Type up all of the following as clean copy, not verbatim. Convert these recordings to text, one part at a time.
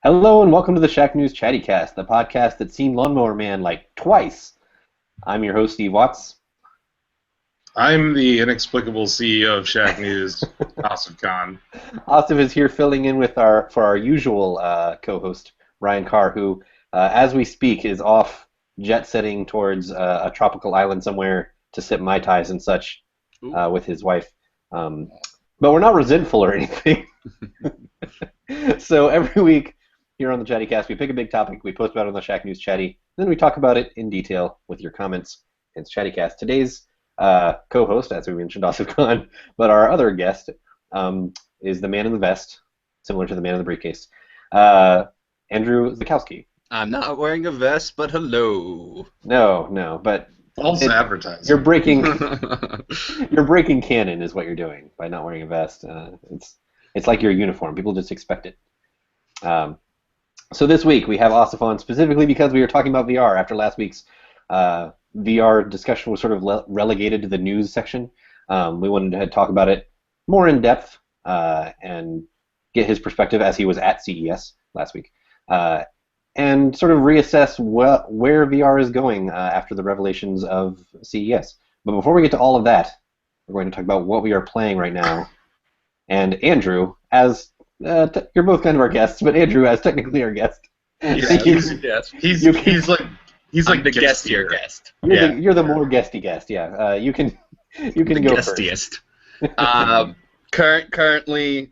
Hello and welcome to the Shack News Chattycast, the podcast that's seen Lawnmower Man like twice. I'm your host, Steve Watts. I'm the inexplicable CEO of Shack News, Asif Khan. Asif is here filling in with for our usual co-host, Ryan Carr, who, as we speak, is off jet-setting towards a tropical island somewhere to sip Mai Tais and such with his wife. But we're not resentful or anything. So every week, here on the Chattycast, we pick a big topic, we post about it on the Shack News Chatty, then we talk about it in detail with your comments. It's Chattycast. Today's co-host, as we mentioned, Asif Khan, but our other guest is the man in the vest, similar to the man in the briefcase, Andrew Zakowski. I'm not wearing a vest, but hello. No, but false advertising. You're breaking canon, is what you're doing by not wearing a vest. It's like your uniform. People just expect it. So this week we have Asif on specifically because we were talking about VR after last week's VR discussion was sort of relegated to the news section. We wanted to talk about it more in depth and get his perspective as he was at CES last week and sort of reassess where VR is going after the revelations of CES. But before we get to all of that, we're going to talk about what we are playing right now. And Andrew, as you're both kind of our guests, but Andrew, as technically our guest, he's like the guestier guest. You're the more guesty guest. Yeah, you can go guestiest. Currently,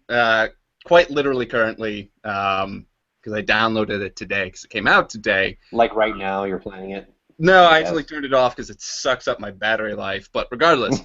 quite literally currently, because I downloaded it today because it came out today. Like right now, you're playing it. No, I actually turned it off because it sucks up my battery life. But regardless,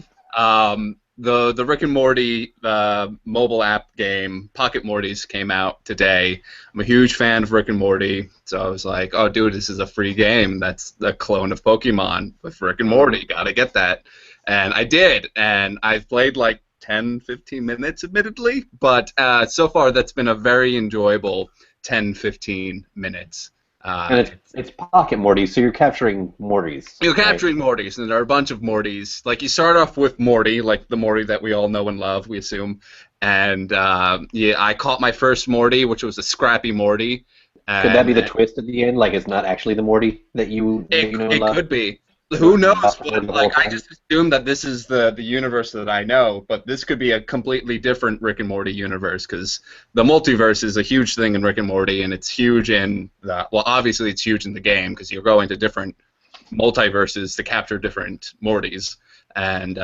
the Rick and Morty mobile app game, Pocket Mortys, came out today. I'm a huge fan of Rick and Morty, so I was like, oh, dude, this is a free game. That's the clone of Pokemon with Rick and Morty. Gotta get that. And I did, and I've played like 10, 15 minutes, admittedly, but so far that's been a very enjoyable 10, 15 minutes. And it's Pocket Morty, so you're capturing Mortys. You're capturing Mortys, and there are a bunch of Mortys. Like, you start off with Morty, like the Morty that we all know and love, we assume. And, I caught my first Morty, which was a scrappy Morty. Could that be the twist at the end? Like, it's not actually the Morty that you know and love? It could be. Who knows? But, like, I just assume that this is the universe that I know, but this could be a completely different Rick and Morty universe, because the multiverse is a huge thing in Rick and Morty, and it's huge in obviously it's huge in the game, because you're going to different multiverses to capture different Mortys, and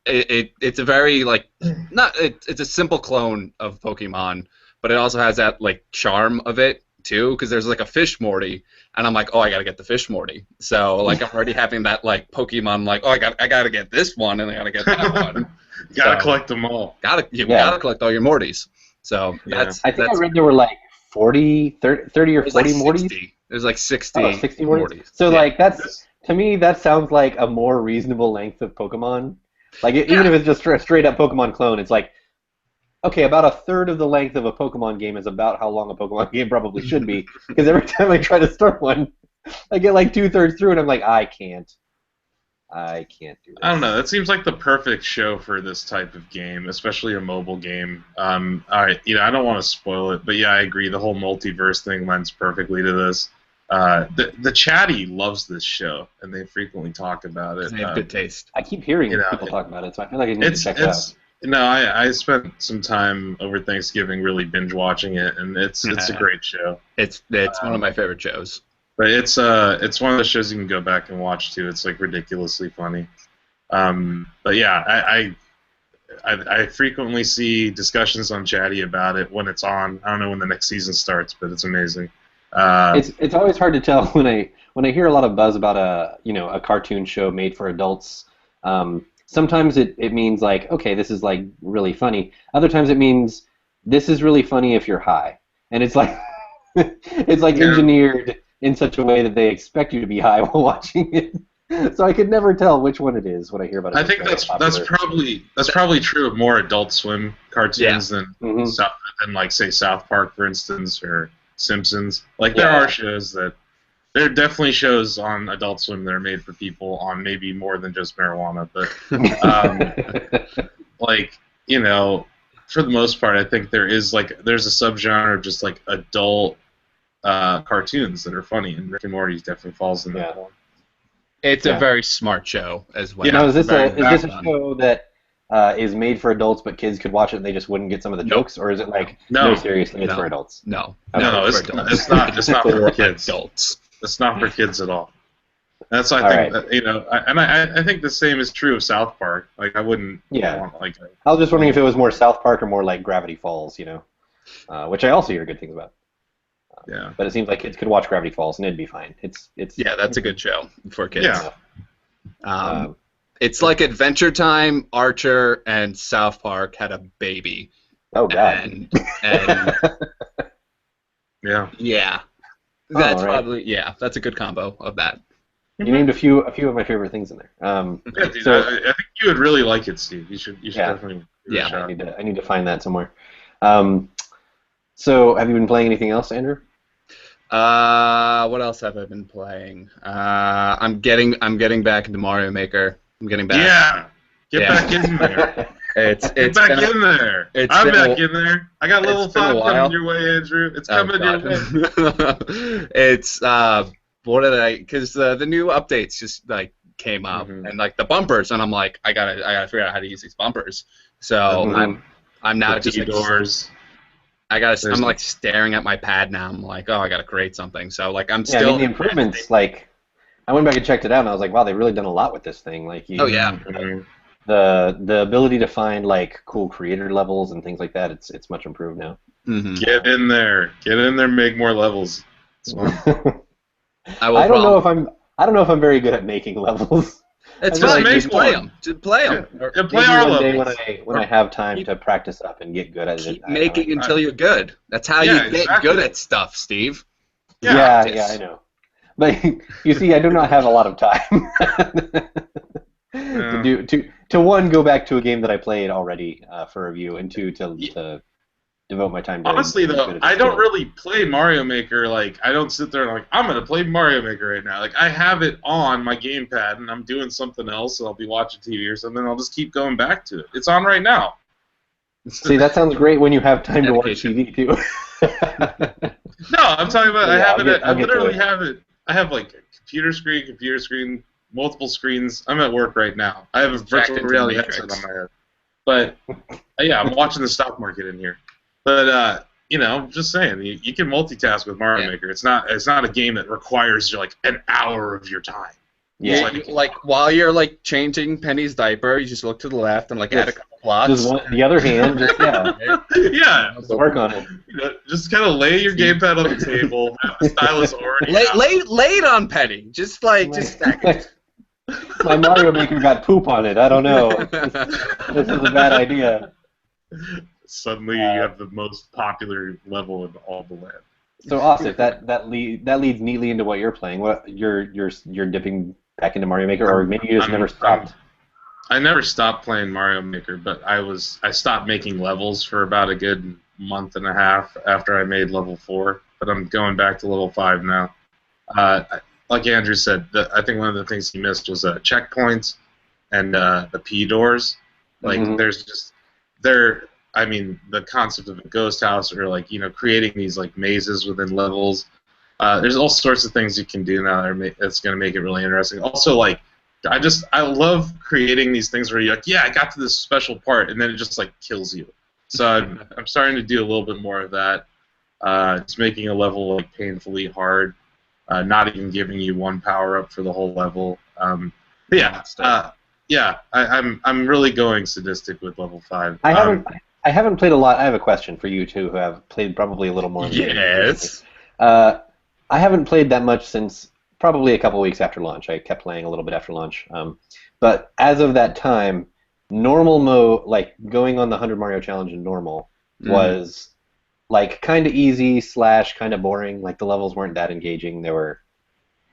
it's a very, like, it's a simple clone of Pokemon, but it also has that, like, charm of it too, because there's like a fish Morty, and I'm like, oh, I gotta get the fish Morty. So, like, I'm already having that, like, Pokemon, like, oh, I gotta get this one, and I gotta get that one. You gotta collect them all. Gotta collect all your Mortys. So I think I read there were like 30 or 40 like Mortys. There's like 60 Mortys. So like to me that sounds like a more reasonable length of Pokemon. Like even if it's just a straight up Pokemon clone, it's like, okay, about a third of the length of a Pokemon game is about how long a Pokemon game probably should be. Because every time I try to start one, I get like 2/3 through, and I'm like, I can't do this. I don't know. That seems like the perfect show for this type of game, especially a mobile game. I don't want to spoil it, but yeah, I agree. The whole multiverse thing lends perfectly to this. The Chatty loves this show, and they frequently talk about it. They have good taste. I keep hearing people talk about it, so I feel like I need to check it out. No, I spent some time over Thanksgiving really binge watching it, and it's a great show. It's one of my favorite shows. But it's one of the shows you can go back and watch too. It's like ridiculously funny. But yeah, I frequently see discussions on Chatty about it when it's on. I don't know when the next season starts, but it's amazing. It's always hard to tell when I hear a lot of buzz about a cartoon show made for adults. Sometimes it means like, okay, this is like really funny. Other times it means this is really funny if you're high, and it's like engineered in such a way that they expect you to be high while watching it. So I could never tell which one it is when I hear about it. I think that's probably true of more Adult Swim cartoons than like say South Park, for instance, or Simpsons. Like there are shows that. There are definitely shows on Adult Swim that are made for people on maybe more than just marijuana, but like, for the most part, I think there's a subgenre of just like adult cartoons that are funny, and Rick and Morty definitely falls in that one. It's a very smart show as well. Yeah. Now, is this Very a fun. show that is made for adults, but kids could watch it and they just wouldn't get some of the jokes, or is it like no, seriously, it's for adults? No, it's not for kids. Adults. It's not for kids at all. That's why I think I think the same is true of South Park. Like I wouldn't. Yeah. I was just wondering if it was more South Park or more like Gravity Falls, which I also hear good things about. Yeah. But it seems like kids could watch Gravity Falls and it'd be fine. It's that's a good show for kids. Yeah. It's like Adventure Time, Archer, and South Park had a baby. Oh God. And yeah. Yeah. That's that's a good combo of that. You named a few of my favorite things in there. Dude, so I think you would really like it, Steve. You should definitely give it a shot. I need to find that somewhere. So have you been playing anything else, Andrew? What else have I been playing? I'm getting back into Mario Maker. I'm getting back. Yeah. Get back in there. Get back in there. I'm back in there. I got level 5 coming your way, Andrew. It's coming your way. It's what did I? Because the new updates just like came up and like the bumpers, and I'm like, I gotta figure out how to use these bumpers. So I'm now just like, doors. I'm like staring at my pad now. I'm like, oh, I gotta create something. So like I'm still. The improvements, like I went back and checked it out, and I was like, wow, they've really done a lot with this thing. Like, the ability to find like cool creator levels and things like that, it's much improved now. Mm-hmm. Get in there, make more levels. I don't know if I'm very good at making levels. It's fine. Just play them. Just play them. Yeah, play our levels. When I have time to practice up and get good at it. Keep making until you're good. That's how you get good at stuff, Steve. Yeah, I know. But you see, I do not have a lot of time to one, go back to a game that I played already for review, and two, to devote my time to. Honestly, though, I don't really play Mario Maker. Like, I don't sit there and like, I'm gonna play Mario Maker right now. Like, I have it on my gamepad, and I'm doing something else, and I'll be watching TV or something. And I'll just keep going back to it. It's on right now. See, that sounds great when you have time to watch TV too. No, I'm talking about. I have it. I literally have it. I have like a computer screen, multiple screens. I'm at work right now. I have a virtual reality headset on my head. But I'm watching the stock market in here. But I'm just saying, you can multitask with Mario Maker. It's not a game that requires like an hour of your time. Yeah, like while you're like changing Penny's diaper, you just look to the left and like add a couple plots. The other hand, just work on it. Just kind of lay your gamepad on the table. Have the stylus already. Lay it on Penny. Just stack it. My Mario Maker got poop on it. I don't know. This is a bad idea. Suddenly, you have the most popular level in all the land. So, Asif, that leads neatly into what you're playing. What you're dipping back into Mario Maker, or maybe you just never stopped? I never stopped playing Mario Maker, but I stopped making levels for about a good month and a half after I made level 4. But I'm going back to level 5 now. Like Andrew said, I think one of the things he missed was checkpoints and the P doors. Like the concept of a ghost house, or like creating these like mazes within levels. There's all sorts of things you can do now that's going to make it really interesting. Also, like I love creating these things where you're like, I got to this special part, and then it just like kills you. So I'm starting to do a little bit more of that. It's making a level like painfully hard, not even giving you one power up for the whole level. I'm really going sadistic with level 5. I haven't played a lot. I have a question for you two, who have played probably a little more. Yes. I haven't played that much since probably a couple weeks after launch. I kept playing a little bit after launch. But as of that time, normal mode, like going on the 100 Mario Challenge in normal, was like kind of easy / kind of boring. Like the levels weren't that engaging. They were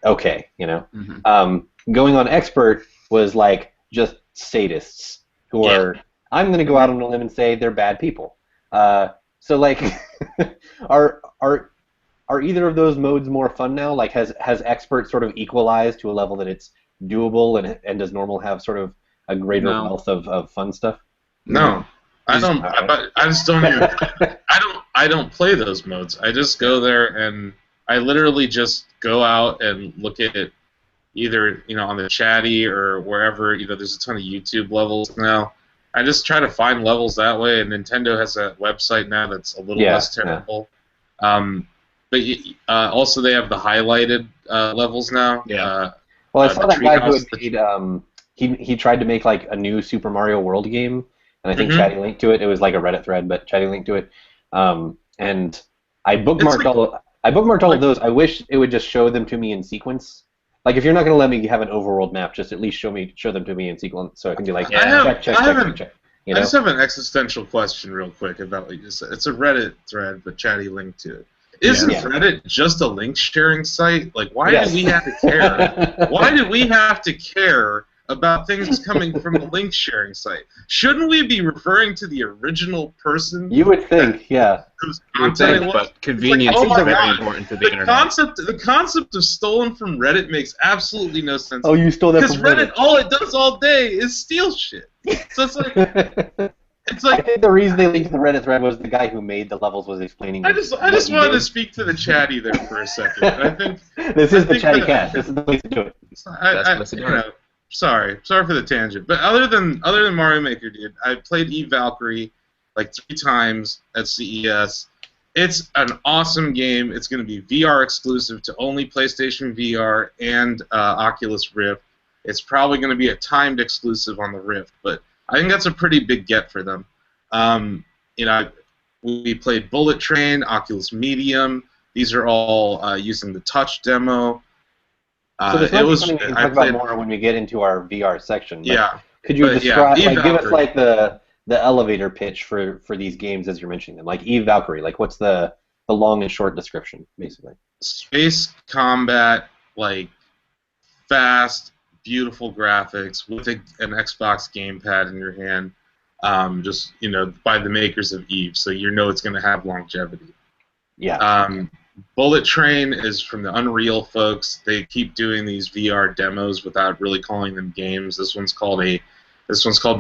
okay, Going on expert was like just sadists who are. I'm going to go out on a limb and say they're bad people. So like, are either of those modes more fun now? Like, has expert sort of equalized to a level that it's doable, and does normal have sort of a greater wealth of fun stuff? No. I don't. I just don't even. I don't play those modes. I just go there and I literally just go out and look at it, either on the Chatty or wherever. There's a ton of YouTube levels now. I just try to find levels that way, and Nintendo has a website now that's a little less terrible. But also they have the highlighted levels now. Yeah. Well, I saw that guy who had made. He tried to make like a new Super Mario World game, and I think Chatty linked to it. It was like a Reddit thread, but Chatty linked to it. And I bookmarked all of those. I wish it would just show them to me in sequence. Like, if you're not going to let me have an overworld map, just at least show them to me in sequence, so I can be like, check. I just have an existential question real quick about what you said. It's a Reddit thread, but Chatty linked to it. Isn't Reddit just a link sharing site? Like, why do we have to care? Why do we have to care about things coming from a link sharing site? Shouldn't we be referring to the original person? You would think, whose content it was? But convenience is very important to the internet. The concept of stolen from Reddit makes absolutely no sense. Oh, you stole that from Reddit? Because Reddit, all it does all day is steal shit. So it's like... I think the reason they linked to the Reddit thread was the guy who made the levels was explaining. I just wanted to speak to the Chatty there for a second. I think this is the Chattycast. This is the place to do it. Sorry for the tangent. But other than Mario Maker, dude, I played Eve Valkyrie like 3 times at CES. It's an awesome game. It's going to be VR exclusive to only PlayStation VR and Oculus Rift. It's probably going to be a timed exclusive on the Rift, but I think that's a pretty big get for them. We played Bullet Train, Oculus Medium. These are all using the touch demo. So this might be something we can talk about more when we get into our VR section. Yeah. Could you describe, give us like the elevator pitch for these games as you're mentioning them? Like Eve Valkyrie, like what's the long and short description, basically? Space combat, like fast, beautiful graphics with an Xbox gamepad in your hand, by the makers of Eve, so it's going to have longevity. Yeah. Bullet Train is from the Unreal folks. They keep doing these VR demos without really calling them games. This one's called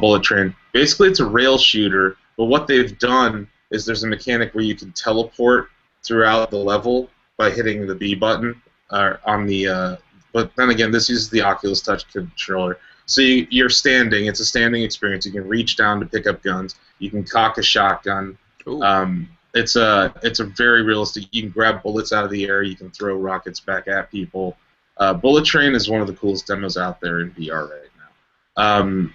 Bullet Train. Basically, it's a rail shooter, but what they've done is there's a mechanic where you can teleport throughout the level by hitting the B button on the. But then again, this uses the Oculus Touch controller. So you're standing. It's a standing experience. You can reach down to pick up guns. You can cock a shotgun. It's a very realistic. You can grab bullets out of the air. You can throw rockets back at people. Bullet Train is one of the coolest demos out there in VR right now.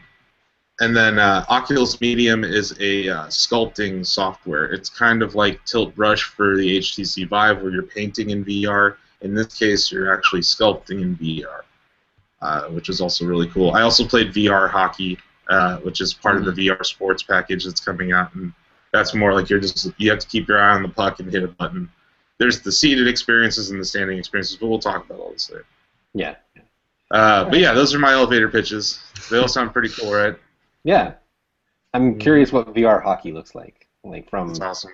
And then Oculus Medium is a sculpting software. It's kind of like Tilt Brush for the HTC Vive, where you're painting in VR. In this case, you're actually sculpting in VR, which is also really cool. I also played VR Hockey, which is part of the VR Sports package that's coming out, and that's more like you have to keep your eye on the puck and hit a button. There's the seated experiences and the standing experiences, but we'll talk about all this later. Yeah. But yeah, those are my elevator pitches. They all sound pretty cool, right? Yeah. I'm curious what VR Hockey looks like. That's awesome.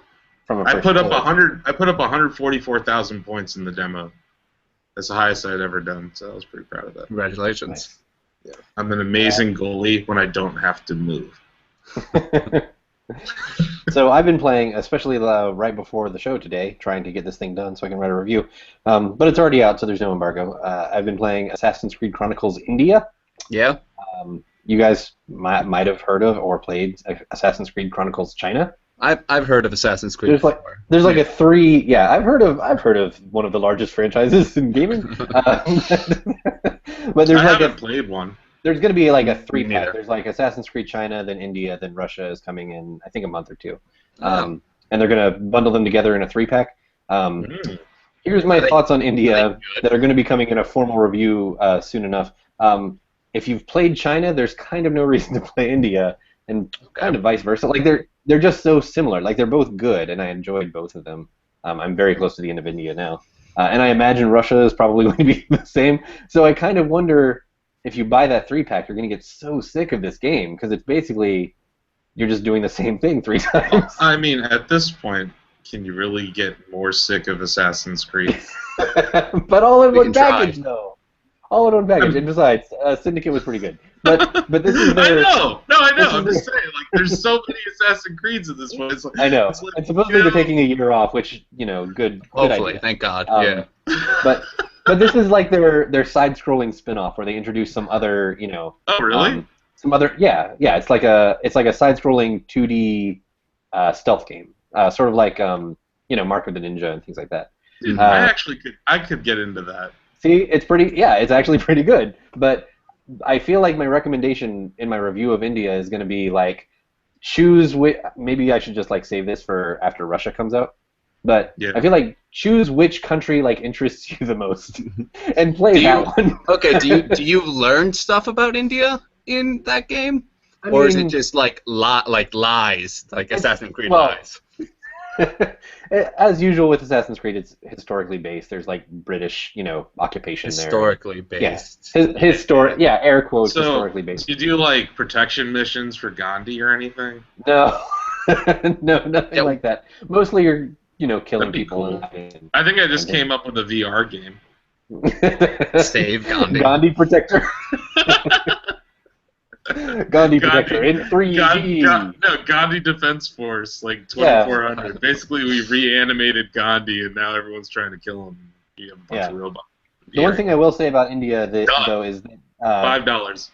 I put up 144,000 points in the demo. That's the highest I'd ever done, so I was pretty proud of that. Congratulations. Nice. Yeah. I'm an amazing goalie when I don't have to move. So I've been playing, especially right before the show today, trying to get this thing done so I can write a review. But it's already out, so there's no embargo. I've been playing Assassin's Creed Chronicles India. Yeah. You guys might have heard of or played Assassin's Creed Chronicles China. I've heard of Assassin's Creed before. There's like a 3. Yeah, I've heard of one of the largest franchises in gaming. But there's I haven't played one. There's going to be like a 3-pack. There's like Assassin's Creed China, then India, then Russia is coming in, I think, a month or 2. And they're going to bundle them together in a 3-pack. Here's my thoughts on India that are going to be coming in a formal review soon enough. If you've played China, there's kind of no reason to play India, and kind of vice versa. Like they're just so similar. Like they're both good, and I enjoyed both of them. I'm very close to the end of India now, and I imagine Russia is probably going to be the same. So I kind of wonder if you buy that 3-pack, you're going to get so sick of this game because it's basically you're just doing the same thing 3 times. I mean, at this point, can you really get more sick of Assassin's Creed? But all in one package, though. All in one package. And besides, Syndicate was pretty good. but this is their. I know. No, I know. I'm This just is saying, like, there's so many Assassin's Creeds at this point. It's like, I know. it's like, And supposedly they're taking a year off, which good Hopefully, idea. thank God. Um, But this is like their side-scrolling spin-off where they introduce some other Oh, really? some other it's like a side-scrolling 2D stealth game, sort of like Mark of the Ninja and things like that. Dude, I could get into that. See, it's actually pretty good. But I feel like my recommendation in my review of India is going to be like maybe I should just like save this for after Russia comes out. But Yeah. I feel like choose which country like interests you the most and play that one. Okay, do you learn stuff about India in that game? Or is it just like lies, like Assassin's Creed lies? As usual with Assassin's Creed, it's historically based. There's like British, occupation Historically there. based. Yeah, air quotes, So, historically based. do you do like protection missions for Gandhi or anything? No, no, nothing like that. Mostly you're, killing That'd be people. cool. I think I just came up with a VR game. Save Gandhi. Gandhi Protector. Gandhi Protector in 3D. No, Gandhi Defense Force, like 2400. Yeah. Basically, we reanimated Gandhi, and now everyone's trying to kill him. You have a bunch of robots. The one thing I will say about India, though, is that $5.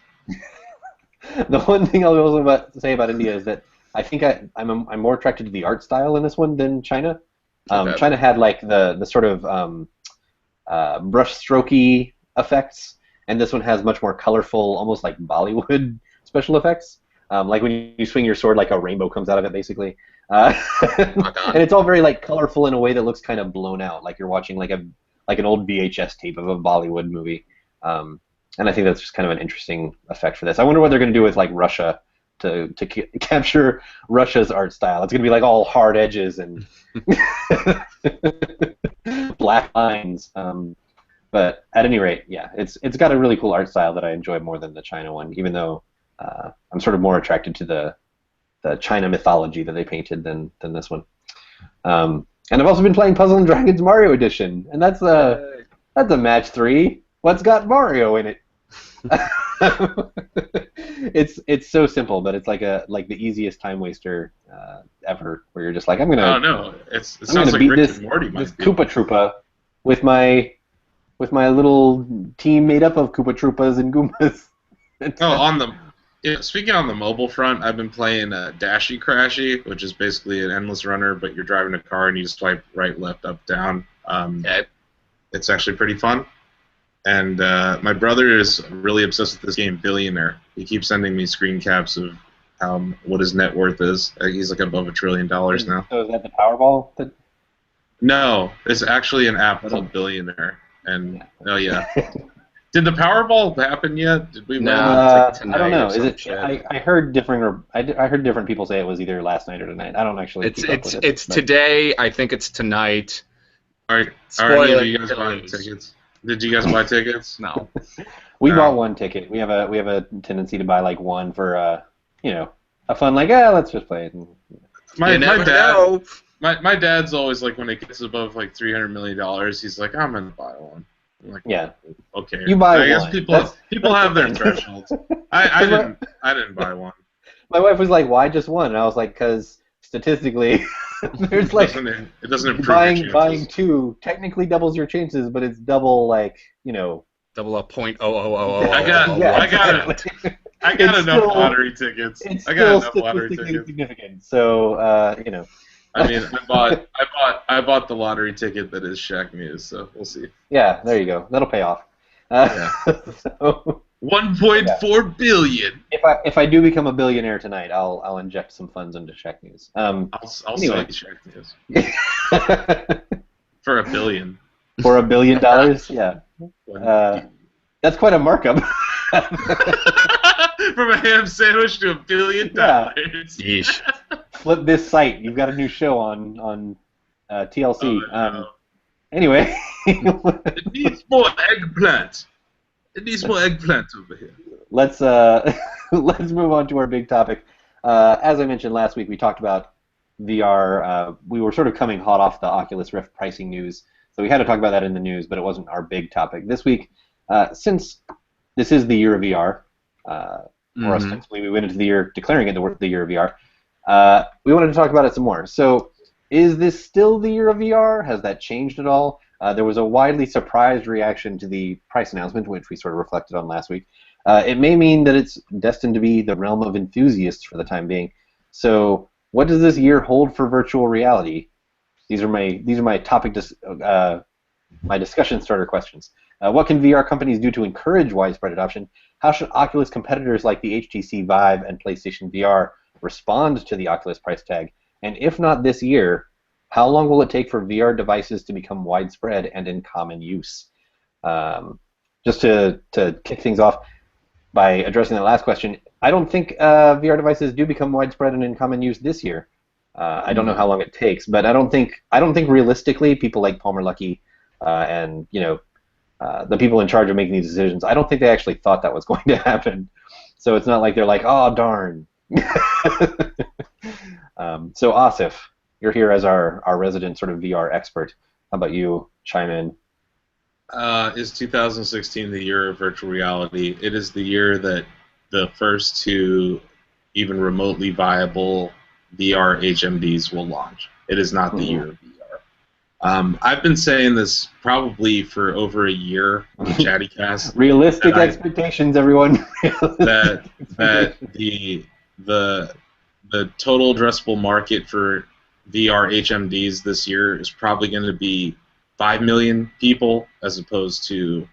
the one thing I will also say about India is that I think I'm more attracted to the art style in this one than China. Okay. China had like the sort of brush strokey effects, and this one has much more colorful, almost like Bollywood special effects. Like when you swing your sword, like a rainbow comes out of it, basically. And it's all very like colorful in a way that looks kind of blown out, like you're watching like an old VHS tape of a Bollywood movie. And I think that's just kind of an interesting effect for this. I wonder what they're going to do with like Russia to capture Russia's art style. It's going to be like all hard edges and black lines. But at any rate, yeah, it's got a really cool art style that I enjoy more than the China one, even though I'm sort of more attracted to the China mythology that they painted than this one. And I've also been playing Puzzle and Dragons Mario Edition, and that's a match 3. What's got Mario in it? It's so simple, but it's like the easiest time waster ever, where you're just like, I'm gonna. Oh no, it sounds like beat Rick this and Morty. this Koopa Troopa with my little team made up of Koopa Troopas and Goombas. Speaking on the mobile front, I've been playing Dashy Crashy, which is basically an endless runner, but you're driving a car and you swipe right, left, up, down. It's actually pretty fun. And my brother is really obsessed with this game, Billionaire. He keeps sending me screen caps of what his net worth is. He's like above $1 trillion now. So is that the Powerball? No, it's actually an app called Billionaire. And did the Powerball happen yet? Did we win? I don't know. Is it? I heard different people say it was either last night or tonight. I don't actually. It's today. I think it's tonight. Are any of you guys buying tickets? Did you guys buy tickets? No. We bought one ticket. We have a tendency to buy like one for a fun like let's just play it. My dad's always like when it gets above like $300 million, he's like, I'm gonna buy one. I'm like, okay. You buy one. I guess people have their thresholds. I didn't buy one. My wife was like, why just one? And I was like, because statistically, there's like it doesn't improve buying two technically doubles your chances, but it's double like double a .0000. I got enough lottery tickets. It's I got still enough lottery statistically tickets. significant. So I mean, I bought the lottery ticket that is Shaq News, so we'll see. Yeah, there you go. That'll pay off. So, 1.4 billion. If I do become a billionaire tonight, I'll inject some funds into Shaq News. I'll sell you Shaq News for $1 billion. For $1 billion, yeah. That's quite a markup. From a ham sandwich to $1 billion. Yeesh. Flip this site. You've got a new show on TLC. Oh, no. Anyway. It needs more eggplant. It needs more eggplant over here. Let's move on to our big topic. As I mentioned last week, we talked about VR. We were sort of coming hot off the Oculus Rift pricing news, so we had to talk about that in the news, but it wasn't our big topic. This week, since this is the year of VR, or ostensibly we went into the year declaring it the year of VR. We wanted to talk about it some more. So, is this still the year of VR? Has that changed at all? There was a widely surprised reaction to the price announcement, which we sort of reflected on last week. It may mean that it's destined to be the realm of enthusiasts for the time being. So, what does this year hold for virtual reality? These are my topic my discussion starter questions. What can VR companies do to encourage widespread adoption? How should Oculus competitors like the HTC Vive and PlayStation VR respond to the Oculus price tag? And if not this year, how long will it take for VR devices to become widespread and in common use? Just to kick things off by addressing that last question, I don't think VR devices do become widespread and in common use this year. I don't know how long it takes, but I don't think realistically people like Palmer Luckey and the people in charge of making these decisions, I don't think they actually thought that was going to happen. So it's not like they're like, oh darn. So Asif, you're here as our resident sort of VR expert. How about you chime in? Is 2016 the year of virtual reality? It is the year that the first two even remotely viable VR HMDs will launch. It is not the year of VR. I've been saying this probably for over a year on the Chattycast. Realistic expectations, everyone. that the total addressable market for VR HMDs this year is probably going to be 5 million people as opposed to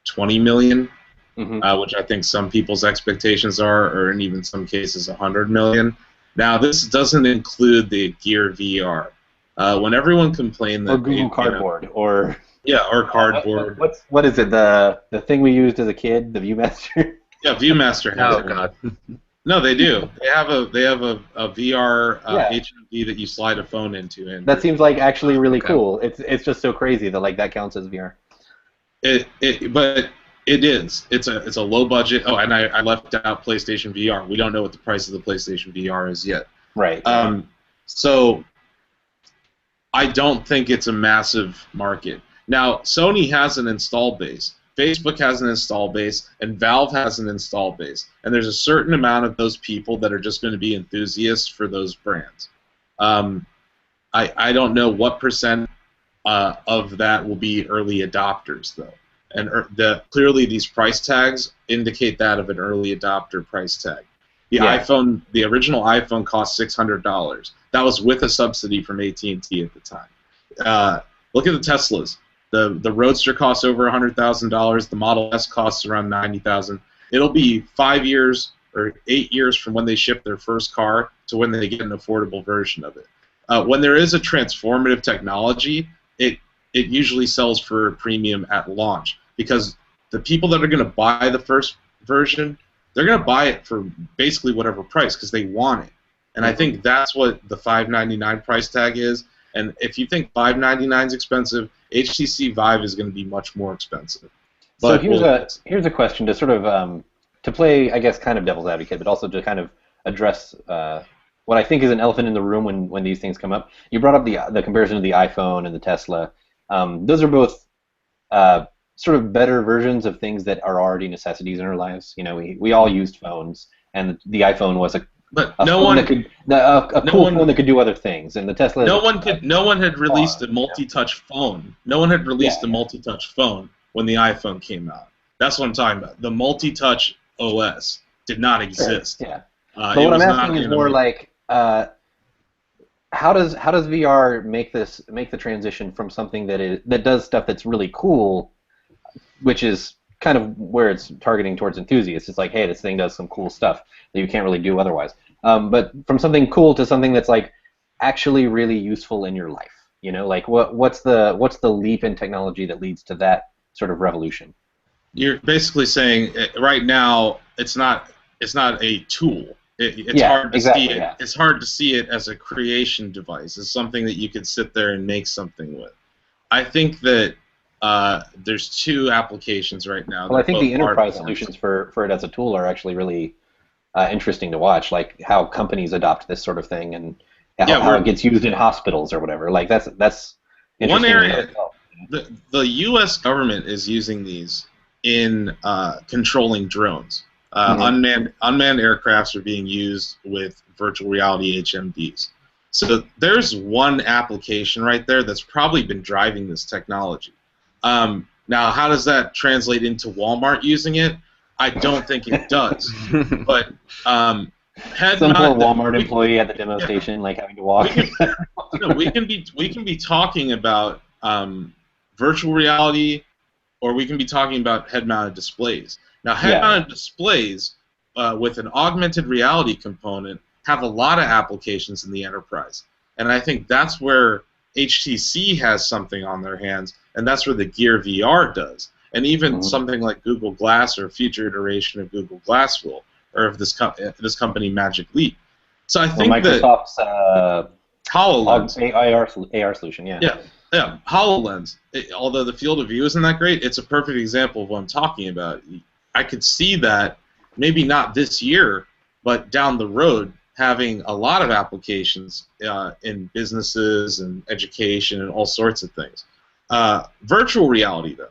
20 million, which I think some people's expectations are, or in even some cases 100 million. Now, this doesn't include the Gear VR. When everyone complained that... Or Google Cardboard, or... Yeah, or Cardboard. What is it, the thing we used as a kid, the Viewmaster? Yeah, Viewmaster has it. God. No, they do. They have a VR HMD that you slide a phone into. And that seems like actually really cool. It's just so crazy that like that counts as VR. But it is. It's a low budget. Oh, and I left out PlayStation VR. We don't know what the price of the PlayStation VR is yet. Right. So I don't think it's a massive market. Now, Sony has an install base. Facebook has an install base, and Valve has an install base. And there's a certain amount of those people that are just going to be enthusiasts for those brands. I don't know what percent of that will be early adopters, though. And clearly these price tags indicate that of an early adopter price tag. The original iPhone cost $600. That was with a subsidy from AT&T at the time. Look at the Teslas. The Roadster costs over $100,000. The Model S costs around $90,000. It'll be 5 years or 8 years from when they ship their first car to when they get an affordable version of it. When there is a transformative technology, it usually sells for a premium at launch because the people that are going to buy the first version, they're going to buy it for basically whatever price because they want it. And I think that's what the $599 price tag is. And if you think $599 is expensive, HTC Vive is going to be much more expensive. But so here's a question to sort of to play, I guess, kind of devil's advocate, but also to kind of address what I think is an elephant in the room when these things come up. You brought up the comparison of the iPhone and the Tesla. Those are both sort of better versions of things that are already necessities in our lives. You know, we all used phones, and the iPhone was a phone that could do other things, and the Tesla. No one had released a multi-touch phone. No one had released a multi-touch phone when the iPhone came out. That's what I'm talking about. The multi-touch OS did not exist. Sure. Yeah. But what I'm asking is more like, how does VR make the transition from something that does stuff that's really cool, which is kind of where it's targeting towards enthusiasts. It's like, hey, this thing does some cool stuff that you can't really do otherwise. But from something cool to something that's like actually really useful in your life. You know, like what's the leap in technology that leads to that sort of revolution? You're basically saying right now it's not a tool. It's hard to see it. Yeah. It's hard to see it as a creation device. It's something that you could sit there and make something with. I think that there's two applications right now. Well, I think the enterprise solutions for it as a tool are actually really interesting to watch, like how companies adopt this sort of thing and how it gets used in hospitals or whatever. Like that's interesting. One area, the U.S. government is using these in controlling drones. Unmanned aircrafts are being used with virtual reality HMDs. So there's one application right there that's probably been driving this technology. Now, how does that translate into Walmart using it? I don't think it does. But some poor Walmart employee at the demo station, like having to walk. We can be talking about virtual reality, or we can be talking about head-mounted displays. Now, head-mounted displays with an augmented reality component have a lot of applications in the enterprise, and I think that's where HTC has something on their hands, and that's where the Gear VR does, and even something like Google Glass or a future iteration of Google Glass will, or of this company Magic Leap. So I think Microsoft's HoloLens, AR solution, yeah, HoloLens. Although the field of view isn't that great, it's a perfect example of what I'm talking about. I could see that maybe not this year, but down the road, having a lot of applications in businesses and education and all sorts of things. Virtual reality, though,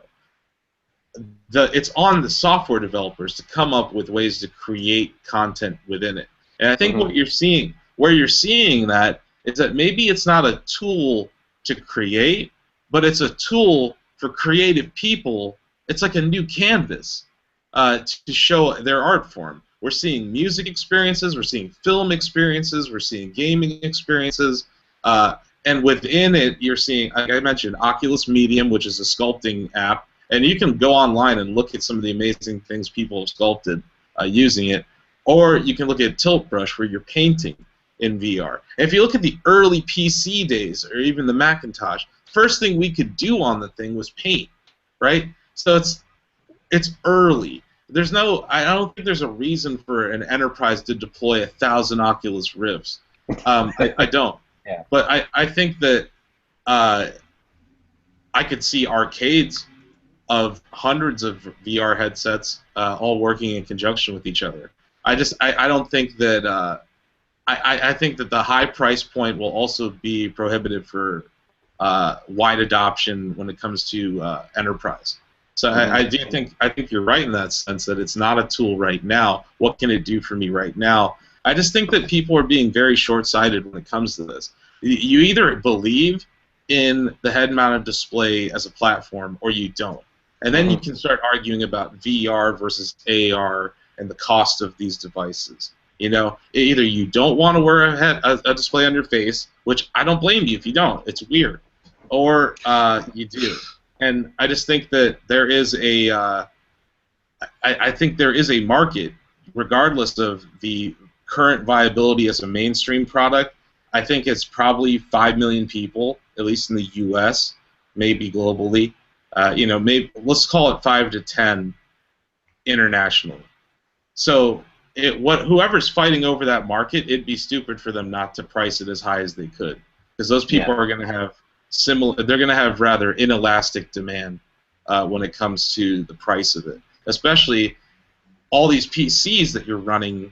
it's on the software developers to come up with ways to create content within it. And I think what you're seeing, where you're seeing that, is that maybe it's not a tool to create, but it's a tool for creative people. It's like a new canvas to show their art form. We're seeing music experiences, we're seeing film experiences, we're seeing gaming experiences, and within it you're seeing, like I mentioned, Oculus Medium, which is a sculpting app, and you can go online and look at some of the amazing things people have sculpted using it, or you can look at Tilt Brush where you're painting in VR. And if you look at the early PC days, or even the Macintosh, first thing we could do on the thing was paint, right? So it's early. I don't think there's a reason for an enterprise to deploy 1,000 Oculus Rifts. I don't. Yeah. But I think that I could see arcades of hundreds of VR headsets all working in conjunction with each other. I don't think that I think that the high price point will also be prohibitive for wide adoption when it comes to enterprise. So I think you're right in that sense, that it's not a tool right now. What can it do for me right now? I just think that people are being very short-sighted when it comes to this. You either believe in the head-mounted display as a platform, or you don't. And then you can start arguing about VR versus AR and the cost of these devices. You know, either you don't want to wear a display on your face, which I don't blame you if you don't. It's weird. Or you do. And I just think that there is I think there is a market, regardless of the current viability as a mainstream product. I think it's probably 5 million people, at least in the U.S., maybe globally. Maybe let's call it 5 to 10 internationally. So whoever's fighting over that market, it'd be stupid for them not to price it as high as they could, because those people are going to have they're going to have rather inelastic demand when it comes to the price of it. Especially all these PCs that you're running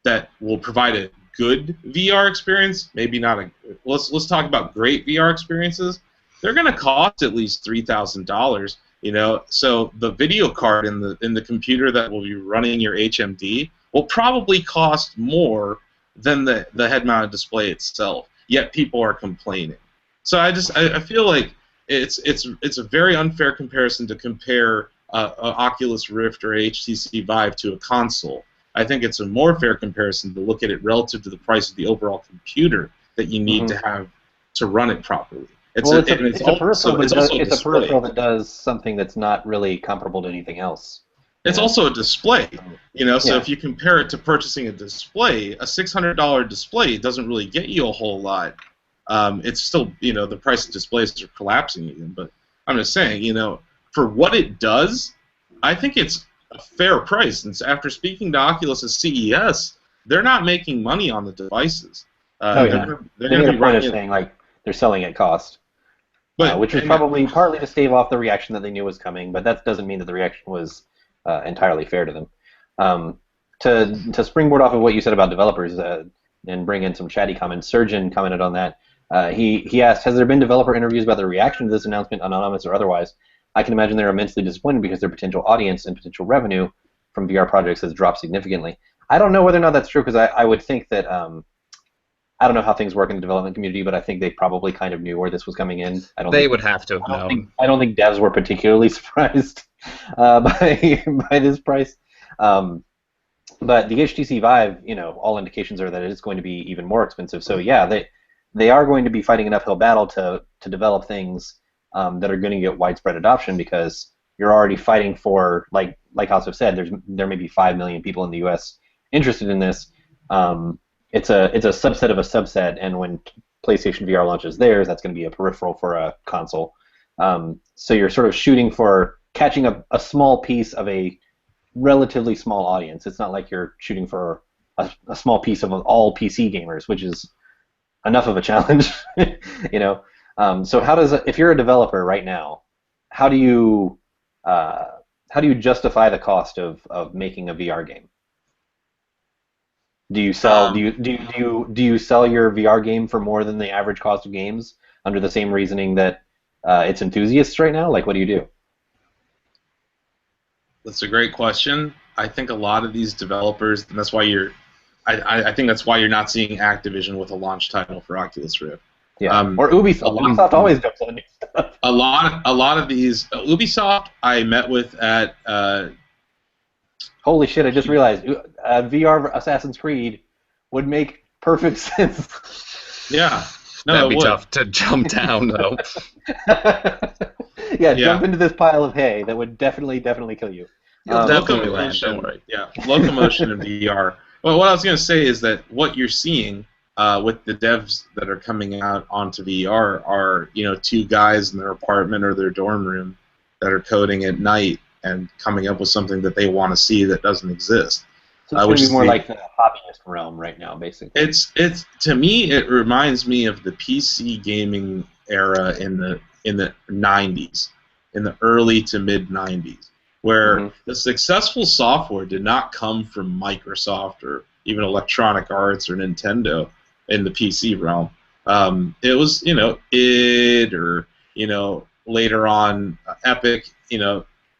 that will provide a good VR experience, maybe not a. Let's talk about great VR experiences. They're going to cost at least $3,000. You know, so the video card in the computer that will be running your HMD will probably cost more than the head-mounted display itself. Yet people are complaining. So I feel like it's a very unfair comparison to compare a Oculus Rift or HTC Vive to a console. I think it's a more fair comparison to look at it relative to the price of the overall computer that you need to have to run it properly. It's a peripheral that does something that's not really comparable to anything else. It's also a display, so if you compare it to purchasing a display, a $600 display doesn't really get you a whole lot. It's still, the price of displays are collapsing again, but I'm just saying, for what it does, I think it's a fair price. And after speaking to Oculus at CES, they're not making money on the devices. They're going to be running saying like they're selling at cost, which was probably partly to stave off the reaction that they knew was coming, but that doesn't mean that the reaction was entirely fair to them. To springboard off of what you said about developers and bring in some chatty comments, Surgeon commented on that. He asked, has there been developer interviews about the reaction to this announcement, anonymous or otherwise? I can imagine they're immensely disappointed because their potential audience and potential revenue from VR projects has dropped significantly. I don't know whether or not that's true because I would think that I don't know how things work in the development community, but I think they probably kind of knew where this was coming in. They would have to have known. I don't think devs were particularly surprised by this price. But the HTC Vive, all indications are that it's going to be even more expensive. So yeah, they are going to be fighting an uphill battle to develop things that are going to get widespread adoption because you're already fighting for, like House have said, there may be 5 million people in the U.S. interested in this. It's a subset of a subset, and when PlayStation VR launches theirs, that's going to be a peripheral for a console. So you're sort of shooting for catching a small piece of a relatively small audience. It's not like you're shooting for a small piece of all PC gamers, which is enough of a challenge, So if you're a developer right now, how do you justify the cost of making a VR game? Do you sell do you sell your VR game for more than the average cost of games under the same reasoning that it's enthusiasts right now? Like, what do you do? That's a great question. I think a lot of these developers, and that's why I think that's why you're not seeing Activision with a launch title for Oculus Rift. Yeah. Or Ubisoft. Ubisoft always jumps on new stuff. A lot of these Ubisoft I met with at. Holy shit! I just realized VR Assassin's Creed would make perfect sense. Yeah. No, that'd be tough to jump down though. Yeah, jump into this pile of hay. That would definitely kill you. Locomotion, don't worry. Yeah, locomotion in VR. Well, what I was going to say is that what you're seeing with the devs that are coming out onto VR are, two guys in their apartment or their dorm room that are coding at night and coming up with something that they want to see that doesn't exist. So it's going to be more like the hobbyist realm right now, basically. It's to me, it reminds me of the PC gaming era in the 90s, in the early to mid 90s, where the successful software did not come from Microsoft or even Electronic Arts or Nintendo in the PC realm. It was, id or, later on Epic,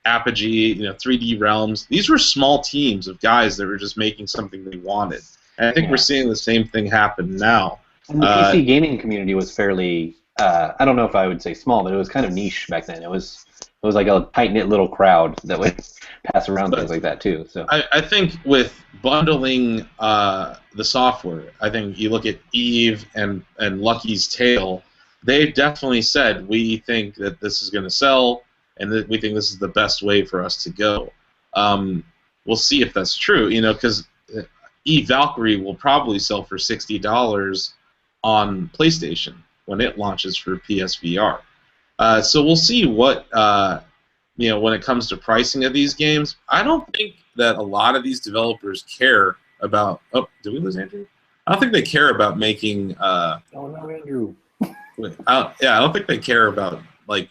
Apogee, 3D Realms. These were small teams of guys that were just making something they wanted. And I think we're seeing the same thing happen now. And the PC gaming community was fairly, I don't know if I would say small, but it was kind of niche back then. It was like a tight-knit little crowd that would pass around things like that too. So I think with bundling the software, I think you look at Eve and Lucky's Tale, they definitely said, we think that this is going to sell, and that we think this is the best way for us to go. We'll see if that's true, because Eve Valkyrie will probably sell for $60 on PlayStation when it launches for PSVR. So we'll see what, when it comes to pricing of these games. I don't think that a lot of these developers care about. Oh, did we lose Andrew? I don't think they care about making. Oh no, Andrew. I don't think they care about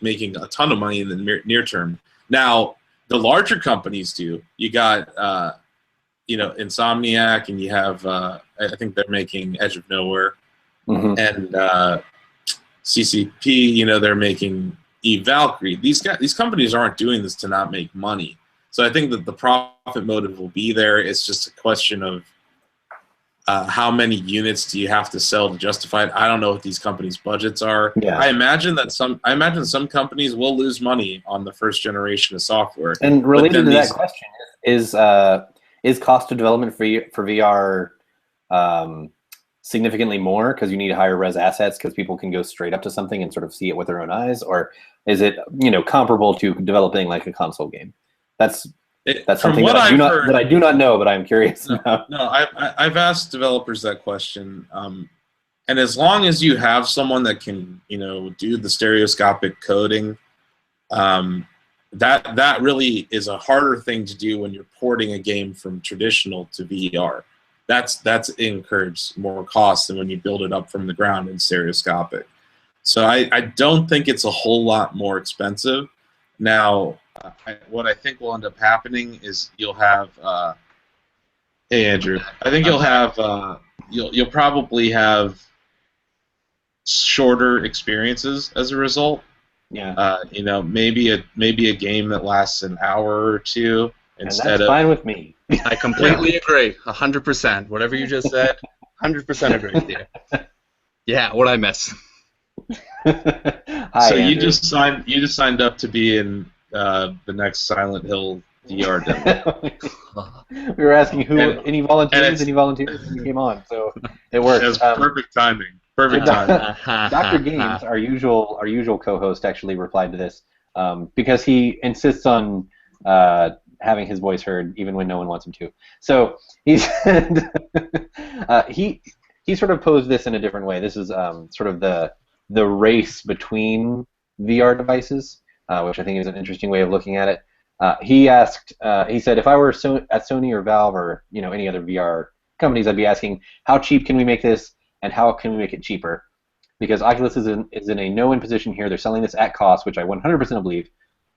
making a ton of money in the near term. Now, the larger companies do. You got, Insomniac, and you have. I think they're making Edge of Nowhere, and CCP. They're making Eve Valkyrie. These companies aren't doing this to not make money. So I think that the profit motive will be there. It's just a question of how many units do you have to sell to justify it. I don't know what these companies' budgets are. Yeah. I imagine some companies will lose money on the first generation of software. And related to that question is cost of development for VR significantly more because you need higher res assets because people can go straight up to something and sort of see it with their own eyes, or is it comparable to developing like a console game? That's something that I do not know, but I'm curious about. No, I've asked developers that question, and as long as you have someone that can do the stereoscopic coding, that really is a harder thing to do when you're porting a game from traditional to VR. That's incurs more cost than when you build it up from the ground in stereoscopic. So I don't think it's a whole lot more expensive. Now, what I think will end up happening is you'll have. Hey Andrew, I think you'll have. You'll probably have shorter experiences as a result. Yeah. Maybe a game that lasts an hour or two instead that's of fine with me. I completely agree. 100%. Whatever you just said, 100% agree with you. Yeah, what I miss. Hi, so Andrew. you just signed up to be in the next Silent Hill VR demo. We were asking any volunteers, and and you came on, so it worked. It was perfect timing. Perfect timing. Dr. Games, our usual co-host, actually replied to this because he insists on having his voice heard even when no one wants him to. So he said he sort of posed this in a different way. This is sort of the race between VR devices, which I think is an interesting way of looking at it. He said, if I were at Sony or Valve or any other VR companies, I'd be asking, how cheap can we make this, and how can we make it cheaper? Because Oculus is in a no-win position here. They're selling this at cost, which I 100% believe,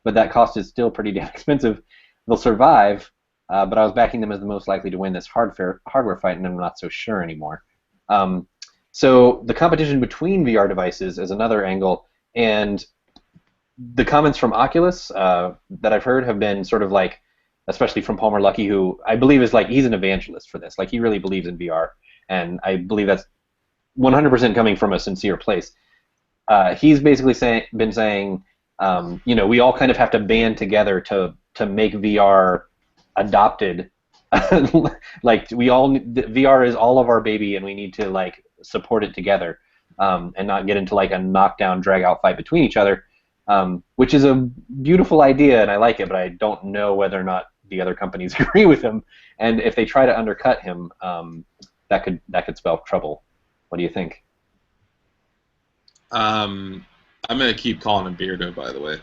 but that cost is still pretty damn expensive. They'll survive, but I was backing them as the most likely to win this hardware fight, and I'm not so sure anymore. So the competition between VR devices is another angle, and the comments from Oculus that I've heard have been sort of like, especially from Palmer Luckey, who I believe is like, he's an evangelist for this. Like, he really believes in VR, and I believe that's 100% coming from a sincere place. He's basically been saying, we all kind of have to band together to make VR adopted. Like, VR is all of our baby, and we need to like support it together, and not get into like a knockdown, drag-out fight between each other. Which is a beautiful idea, and I like it, but I don't know whether or not the other companies agree with him. And if they try to undercut him, that could spell trouble. What do you think? I'm gonna keep calling him Beardo, by the way.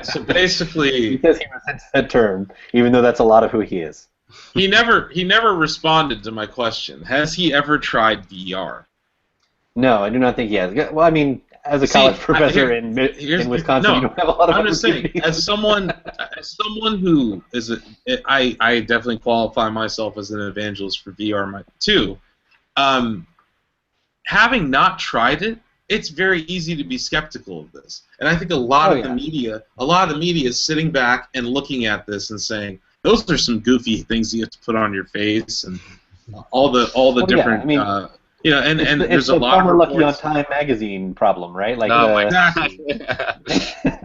So basically, he says he resents that term, even though that's a lot of who he is. he never responded to my question. Has he ever tried VR? No, I do not think he has. Well, I mean, as a college professor in Wisconsin, you don't have a lot of I'm just saying, as someone who is I definitely qualify myself as an evangelist for VR too. Having not tried it, it's very easy to be skeptical of this, and I think a lot of the media is sitting back and looking at this and saying, those are some goofy things you have to put on your face, and all the different. Yeah, I mean, and it's there's a lot of Palmer Luckey on reports. Time magazine problem, right? Like, Exactly.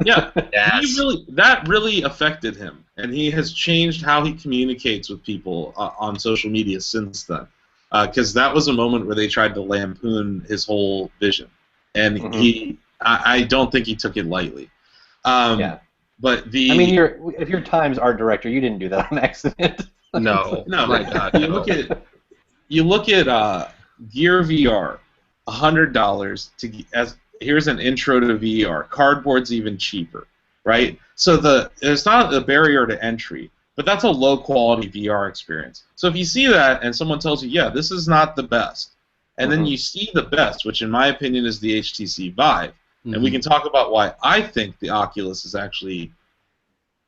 Yeah, Yes. that really affected him, and he has changed how he communicates with people on social media since then. Because that was a moment where they tried to lampoon his whole vision, and I don't think he took it lightly. Yeah. But if you're Times art director, you didn't do that on accident. No. My God. You look at Gear VR, $100 here's an intro to VR. Cardboard's even cheaper, right? So it's not a barrier to entry, but that's a low quality VR experience. So if you see that and someone tells you, yeah, this is not the best, and then you see the best, which in my opinion is the HTC Vive, and we can talk about why I think the Oculus is actually.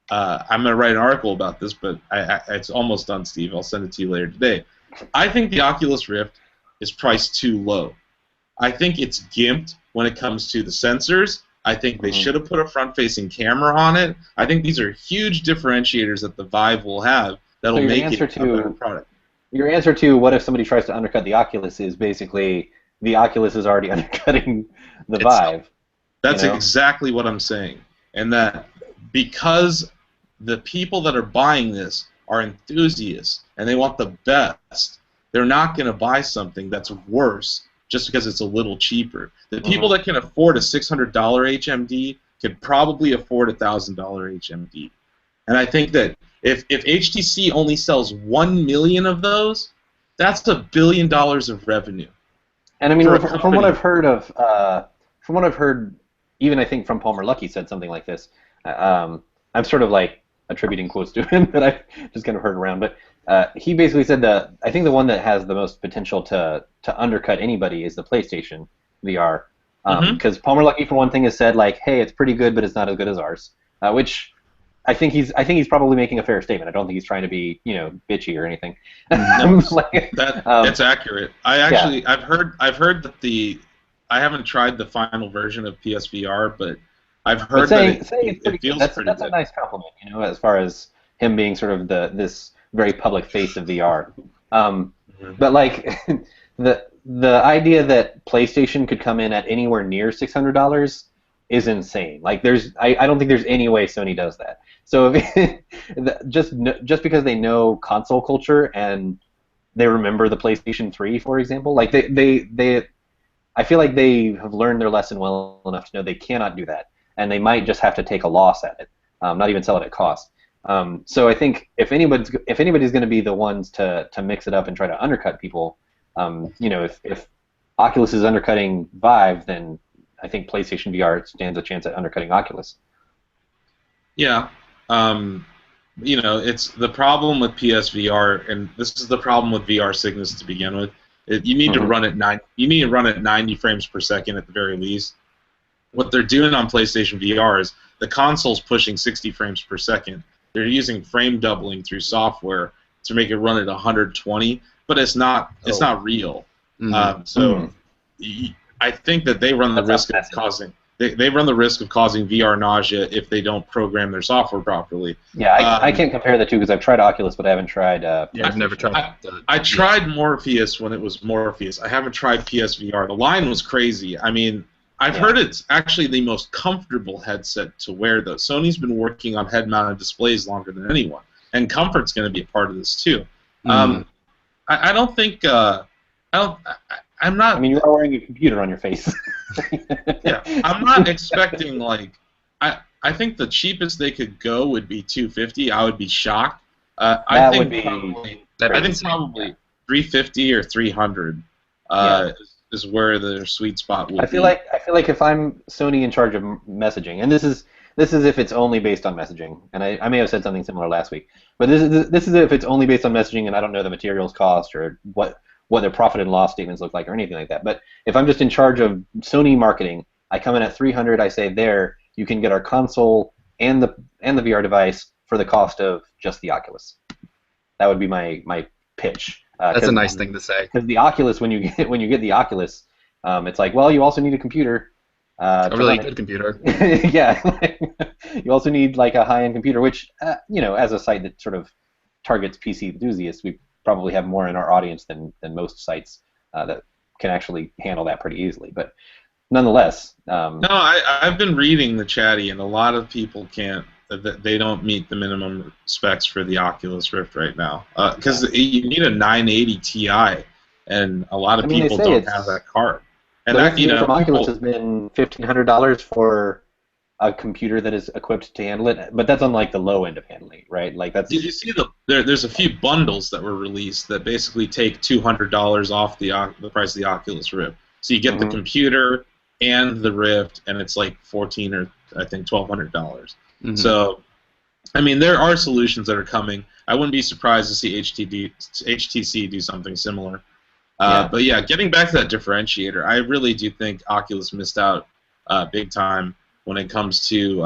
I'm going to write an article about this, but it's almost done, Steve. I'll send it to you later today. I think the Oculus Rift is priced too low. I think it's gimped when it comes to the sensors. I think they should have put a front-facing camera on it. I think these are huge differentiators that the Vive will have that'll make it a better product. Your answer to what if somebody tries to undercut the Oculus is basically the Oculus is already undercutting the Vive. That's exactly what I'm saying. And that because the people that are buying this are enthusiasts and they want the best, they're not going to buy something that's worse just because it's a little cheaper. The people that can afford a $600 HMD could probably afford a $1,000 HMD. And I think that if HTC only sells 1 million of those, that's $1 billion of revenue. And I mean, from what I've heard, even I think from Palmer Luckey said something like this. I'm sort of like attributing quotes to him that I've just kind of heard around, but he basically said that I think the one that has the most potential to undercut anybody is the PlayStation VR, because Palmer Luckey, for one thing, has said like, hey, it's pretty good, but it's not as good as ours, which I think he's probably making a fair statement. I don't think he's trying to be bitchy or anything. That's accurate. I've heard that I haven't tried the final version of PSVR, but I've heard that it feels pretty good. That's a nice compliment, as far as him being sort of this very public face of VR. But like the idea that PlayStation could come in at anywhere near $600 is insane. Like I don't think there's any way Sony does that. So if just because they know console culture and they remember the PlayStation 3, for example, like they I feel like they have learned their lesson well enough to know they cannot do that, and they might just have to take a loss at it, not even sell it at cost. So I think if anybody's going to be the ones to mix it up and try to undercut people, if Oculus is undercutting Vive, then I think PlayStation VR stands a chance at undercutting Oculus. Yeah. It's the problem with PSVR, and this is the problem with VR sickness to begin with. You need to run at 90 frames per second at the very least. What they're doing on PlayStation VR is the console's pushing 60 frames per second. They're using frame doubling through software to make it run at 120, but it's not real. I think that they run the risk of causing. They run the risk of causing VR nausea if they don't program their software properly. Yeah, I can't compare the two because I've tried Oculus, but I haven't tried. Yeah, I've never tried. I tried Morpheus when it was Morpheus. I haven't tried PSVR. The line was crazy. I mean, I've heard it's actually the most comfortable headset to wear, though. Sony's been working on head-mounted displays longer than anyone, and comfort's going to be a part of this too. I don't think. I'm not. I mean, you are wearing a computer on your face. Yeah, I'm not expecting like. I think the cheapest they could go would be $250. I would be shocked. I think probably $350 or $300 is where their sweet spot would be. I feel like if I'm Sony in charge of messaging, and this is if it's only based on messaging, and I may have said something similar last week, but this is if it's only based on messaging, and I don't know the materials cost or what their profit and loss statements look like or anything like that. But if I'm just in charge of Sony marketing, I come in at $300. I say there you can get our console and the VR device for the cost of just the Oculus. That would be my pitch. That's a nice thing to say. Because the Oculus, when you get the Oculus, it's like, well, you also need a computer. A really good computer. Yeah. You also need like a high-end computer, which as a site that sort of targets PC enthusiasts, we probably have more in our audience than most sites that can actually handle that pretty easily. But nonetheless. No, I've been reading the Chatty, and a lot of people can't. They don't meet the minimum specs for the Oculus Rift right now because you need a 980 Ti, and a lot of people don't have that card. And that, from Oculus has been $1,500 for a computer that is equipped to handle it, but that's on like the low end of handling, right? Like that's. Did you see there's a few bundles that were released that basically take $200 off the price of the Oculus Rift. So you get the computer and the Rift, and it's like $1,400 or I think $1,200. So, I mean, there are solutions that are coming. I wouldn't be surprised to see HTC do something similar. But yeah, getting back to that differentiator, I really do think Oculus missed out big time when it comes to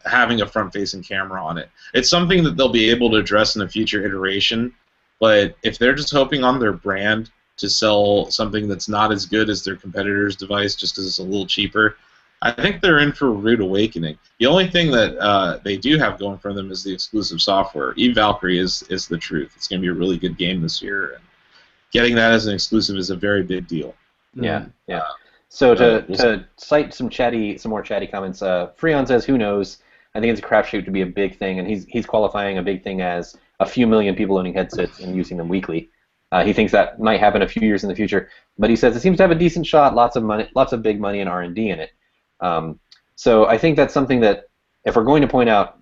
having a front-facing camera on it. It's something that they'll be able to address in a future iteration, but if they're just hoping on their brand to sell something that's not as good as their competitor's device just because it's a little cheaper, I think they're in for a rude awakening. The only thing that they do have going for them is the exclusive software. Eve Valkyrie is the truth. It's going to be a really good game this year, and getting that as an exclusive is a very big deal. Yeah, yeah. So to cite some more chatty comments, Freon says, "Who knows? I think it's a crapshoot to be a big thing," and he's qualifying a big thing as a few million people owning headsets and using them weekly. He thinks that might happen a few years in the future, but he says it seems to have a decent shot, lots of big money and R&D in it. So I think that's something that, if we're going to point out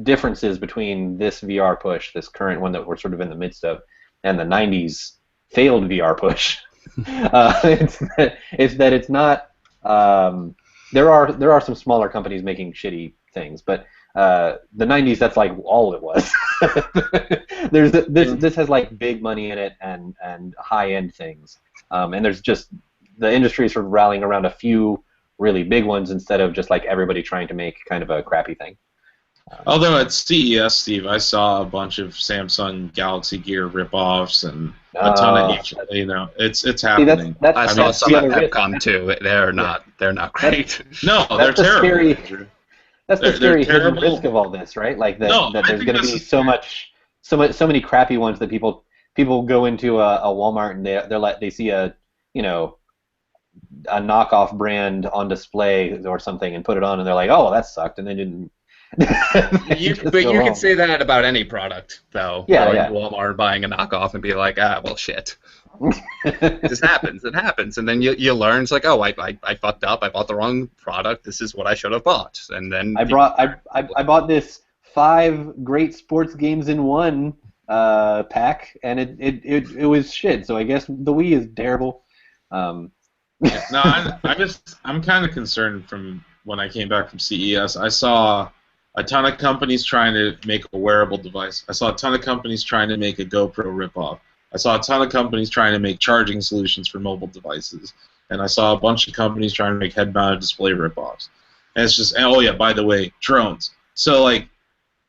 differences between this VR push, this current one that we're sort of in the midst of, and the 90s failed VR push, it's that it's not. There are some smaller companies making shitty things, but the 90s, that's like all it was. This has like big money in it and high-end things, and there's just the industry is sort of rallying around a few really big ones instead of just like everybody trying to make kind of a crappy thing. Although at CES, Steve, I saw a bunch of Samsung Galaxy Gear ripoffs and a ton of each. It's happening. I saw some at Capcom too. They're not great. No, they're terrible. that's the They're scary hidden terrible. risk of all this, right? Like No, that I there's think going to this be is so many crappy ones that people go into a Walmart and they're like they see a a knockoff brand on display or something and put it on and they're like, oh, that sucked, and they didn't. But you could say that about any product, though. Yeah, Going yeah. to Walmart and buying a knockoff and be like, well, shit. It just happens. It happens, and then you learn. It's like, oh, I fucked up. I bought the wrong product. This is what I should have bought. And then I bought this 5 great sports games in one pack, and it was shit. So I guess the Wii is terrible. Yeah, no, I'm kind of concerned from when I came back from CES. I saw a ton of companies trying to make a wearable device. I saw a ton of companies trying to make a GoPro ripoff. I saw a ton of companies trying to make charging solutions for mobile devices. And I saw a bunch of companies trying to make head-mounted display ripoffs. And it's just, oh yeah, by the way, drones. So like,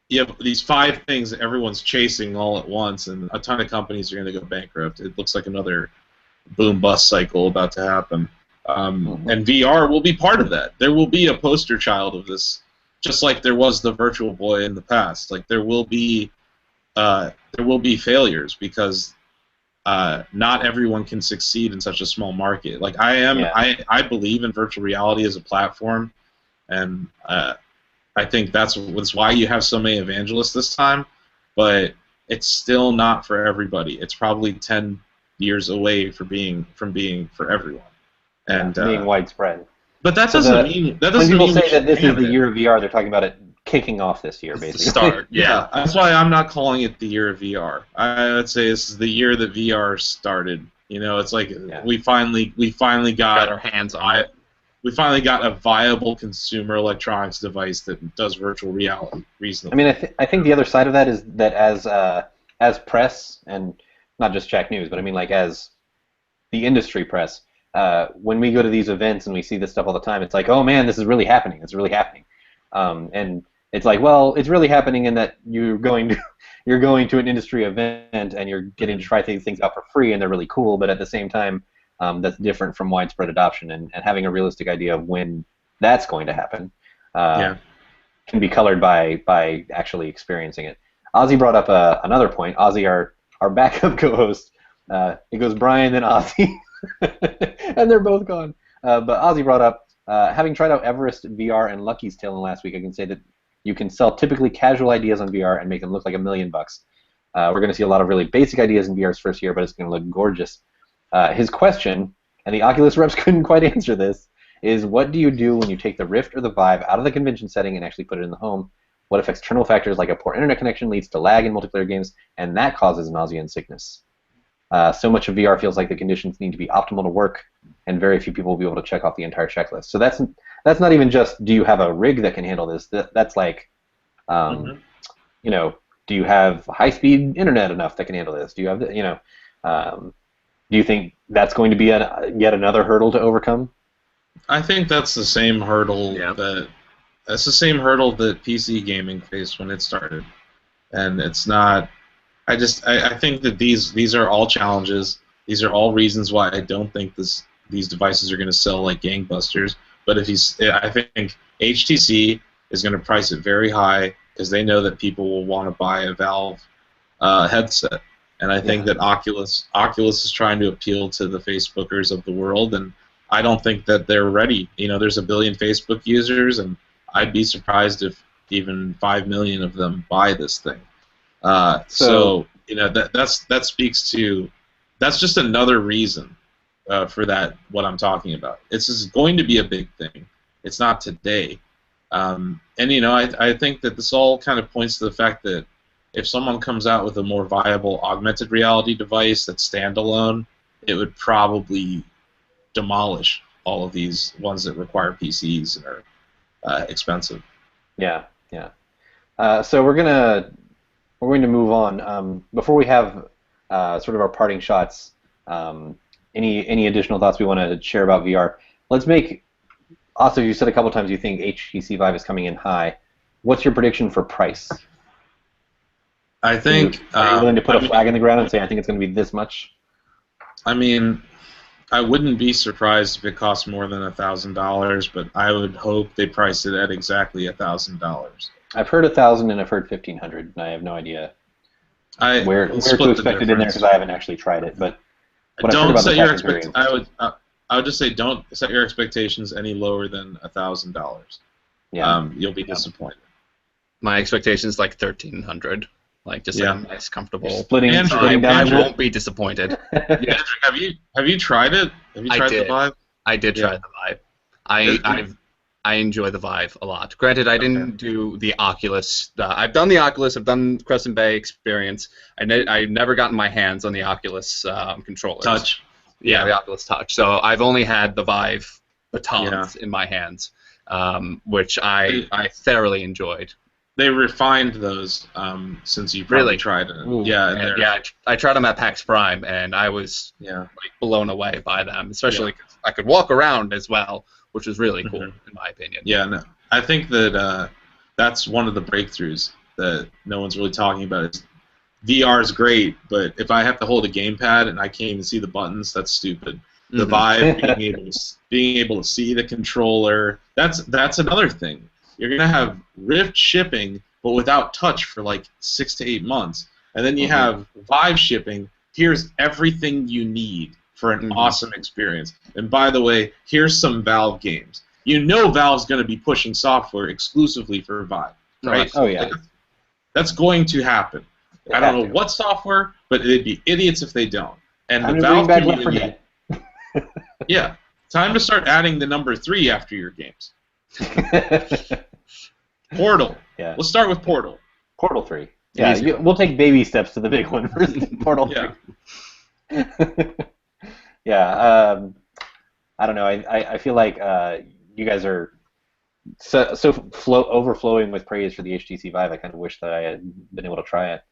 you have these 5 things that everyone's chasing all at once, and a ton of companies are going to go bankrupt. It looks like another boom-bust cycle about to happen. And VR will be part of that. There will be a poster child of this, just like there was the Virtual Boy in the past. Like there will be failures because not everyone can succeed in such a small market. Like I believe in virtual reality as a platform, and I think that's why you have so many evangelists this time. But it's still not for everybody. It's probably 10 years away from being for everyone, and being widespread. But that doesn't mean when people say that this is the year of VR, they're talking about it kicking off this year, basically. Start, yeah. That's why I'm not calling it the year of VR. I would say this is the year that VR started. You know, it's like we finally got our hands on it. We finally got a viable consumer electronics device that does virtual reality reasonably. I mean, I think the other side of that is that as press, and not just Jack News, but I mean like as the industry press, when we go to these events and we see this stuff all the time, it's like, oh man, this is really happening. It's really happening. And it's like, well, it's really happening in that you're going to an industry event and you're getting to try these things out for free and they're really cool, but at the same time, that's different from widespread adoption, and having a realistic idea of when that's going to happen can be colored by actually experiencing it. Ozzy brought up another point. Ozzy, our backup co-host, it goes Brian, then Ozzy, and they're both gone. But Ozzy brought up, having tried out Everest VR and Lucky's Tale in last week, I can say that you can sell typically casual ideas on VR and make them look like $1 million. We're going to see a lot of really basic ideas in VR's first year, but it's going to look gorgeous. His question, and the Oculus reps couldn't quite answer this, is what do you do when you take the Rift or the Vive out of the convention setting and actually put it in the home? What if external factors like a poor internet connection leads to lag in multiplayer games, and that causes nausea and sickness? So much of VR feels like the conditions need to be optimal to work, and very few people will be able to check off the entire checklist. So that's not even just, do you have a rig that can handle this? That's like, you know, do you have high-speed internet enough that can handle this? Do you have the, you know, do you think that's going to be yet another hurdle to overcome? I think that's the same hurdle that PC gaming faced when it started, and it's not. I think that these are all challenges. These are all reasons why I don't think these devices are going to sell like gangbusters. But I think HTC is going to price it very high because they know that people will want to buy a Valve headset. And I think that Oculus is trying to appeal to the Facebookers of the world, and I don't think that they're ready. You know, there's 1 billion Facebook users, and I'd be surprised if even 5 million of them buy this thing. So you know that speaks to, that's just another reason for that, what I'm talking about. It's just going to be a big thing. It's not today, and you know I think that this all kind of points to the fact that if someone comes out with a more viable augmented reality device that's standalone, it would probably demolish all of these ones that require PCs and are expensive. Yeah. So we're going to move on. Before we have sort of our parting shots, any additional thoughts we want to share about VR? Let's make. Also, you said a couple times you think HTC Vive is coming in high. What's your prediction for price? I think. Are you willing to put a flag in the ground and say I think it's going to be this much? I mean, I wouldn't be surprised if it cost more than $1,000, but I would hope they price it at exactly $1,000. I've heard 1,000 and I've heard 1,500, and I have no idea where to Split the expect it in there difference. because I haven't actually tried it. But what I've heard Don't about the set your tech is very I would just say don't set your expectations any lower than $1,000. yeah. You'll be disappointed. My expectations like 1,300, like just Yeah. a nice, comfortable. Splitting I down. won't be disappointed. Yeah, have you tried it? Have you I tried did. the Vive? I did try the Vive. I enjoy the Vive a lot. Granted, I didn't do the Oculus. I've done the Oculus. I've done Crescent Bay experience. I've never gotten my hands on the Oculus controllers. Touch. Yeah, the Oculus Touch. So I've only had the Vive batons in my hands, which I thoroughly enjoyed. They refined those since you probably Really? tried it. Ooh. Yeah, I tried them at PAX Prime, and I was like, blown away by them, especially 'cause I could walk around as well, which was really cool, in my opinion. Yeah, no, I think that that's one of the breakthroughs that no one's really talking about. Is VR is great, but if I have to hold a gamepad and I can't even see the buttons, that's stupid. The Vive, being able to see the controller, that's another thing. You're gonna have Rift shipping, but without touch for like 6 to 8 months, and then you have Vive shipping. Here's everything you need for an awesome experience. And by the way, here's some Valve games. You know Valve's going to be pushing software exclusively for Vive, right? Oh yeah. That's going to happen. I don't know what software, but they'd be idiots if they don't. And the Valve community, yeah, time to start adding the number 3 after your games. Portal. Yeah. Let's start with Portal. Portal 3. Yeah, we'll take baby steps to the big one first. Portal 3. Yeah. I don't know. I feel like you guys are so overflowing with praise for the HTC Vive. I kind of wish that I had been able to try it.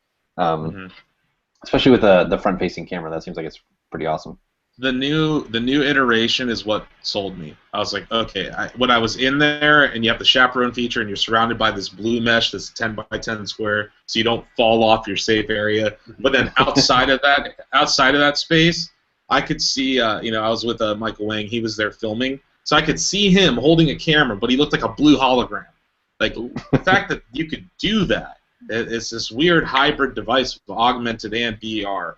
Especially with the front-facing camera. That seems like it's pretty awesome. The new iteration is what sold me. I was like, okay. When I was in there, and you have the chaperone feature, and you're surrounded by this blue mesh that's 10 by 10 square, so you don't fall off your safe area. But then outside of that space, I could see. I was with Michael Wang. He was there filming, so I could see him holding a camera, but he looked like a blue hologram. Like the fact that you could do that. It's this weird hybrid device with augmented and VR.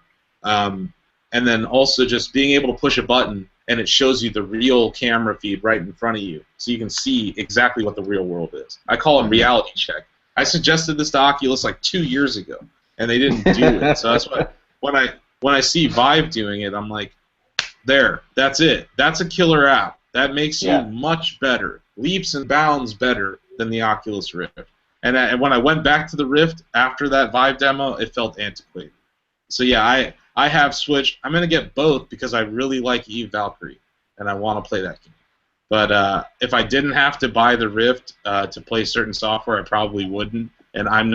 And then also just being able to push a button and it shows you the real camera feed right in front of you, so you can see exactly what the real world is. I call it reality check. I suggested this to Oculus like 2 years ago, and they didn't do it. So that's why when I see Vive doing it, I'm like, there, that's it. That's a killer app. That makes you much better, leaps and bounds better than the Oculus Rift. And when I went back to the Rift after that Vive demo, it felt antiquated. So yeah, I have switched. I'm going to get both because I really like Eve Valkyrie, and I want to play that game. But if I didn't have to buy the Rift to play certain software, I probably wouldn't. And I'm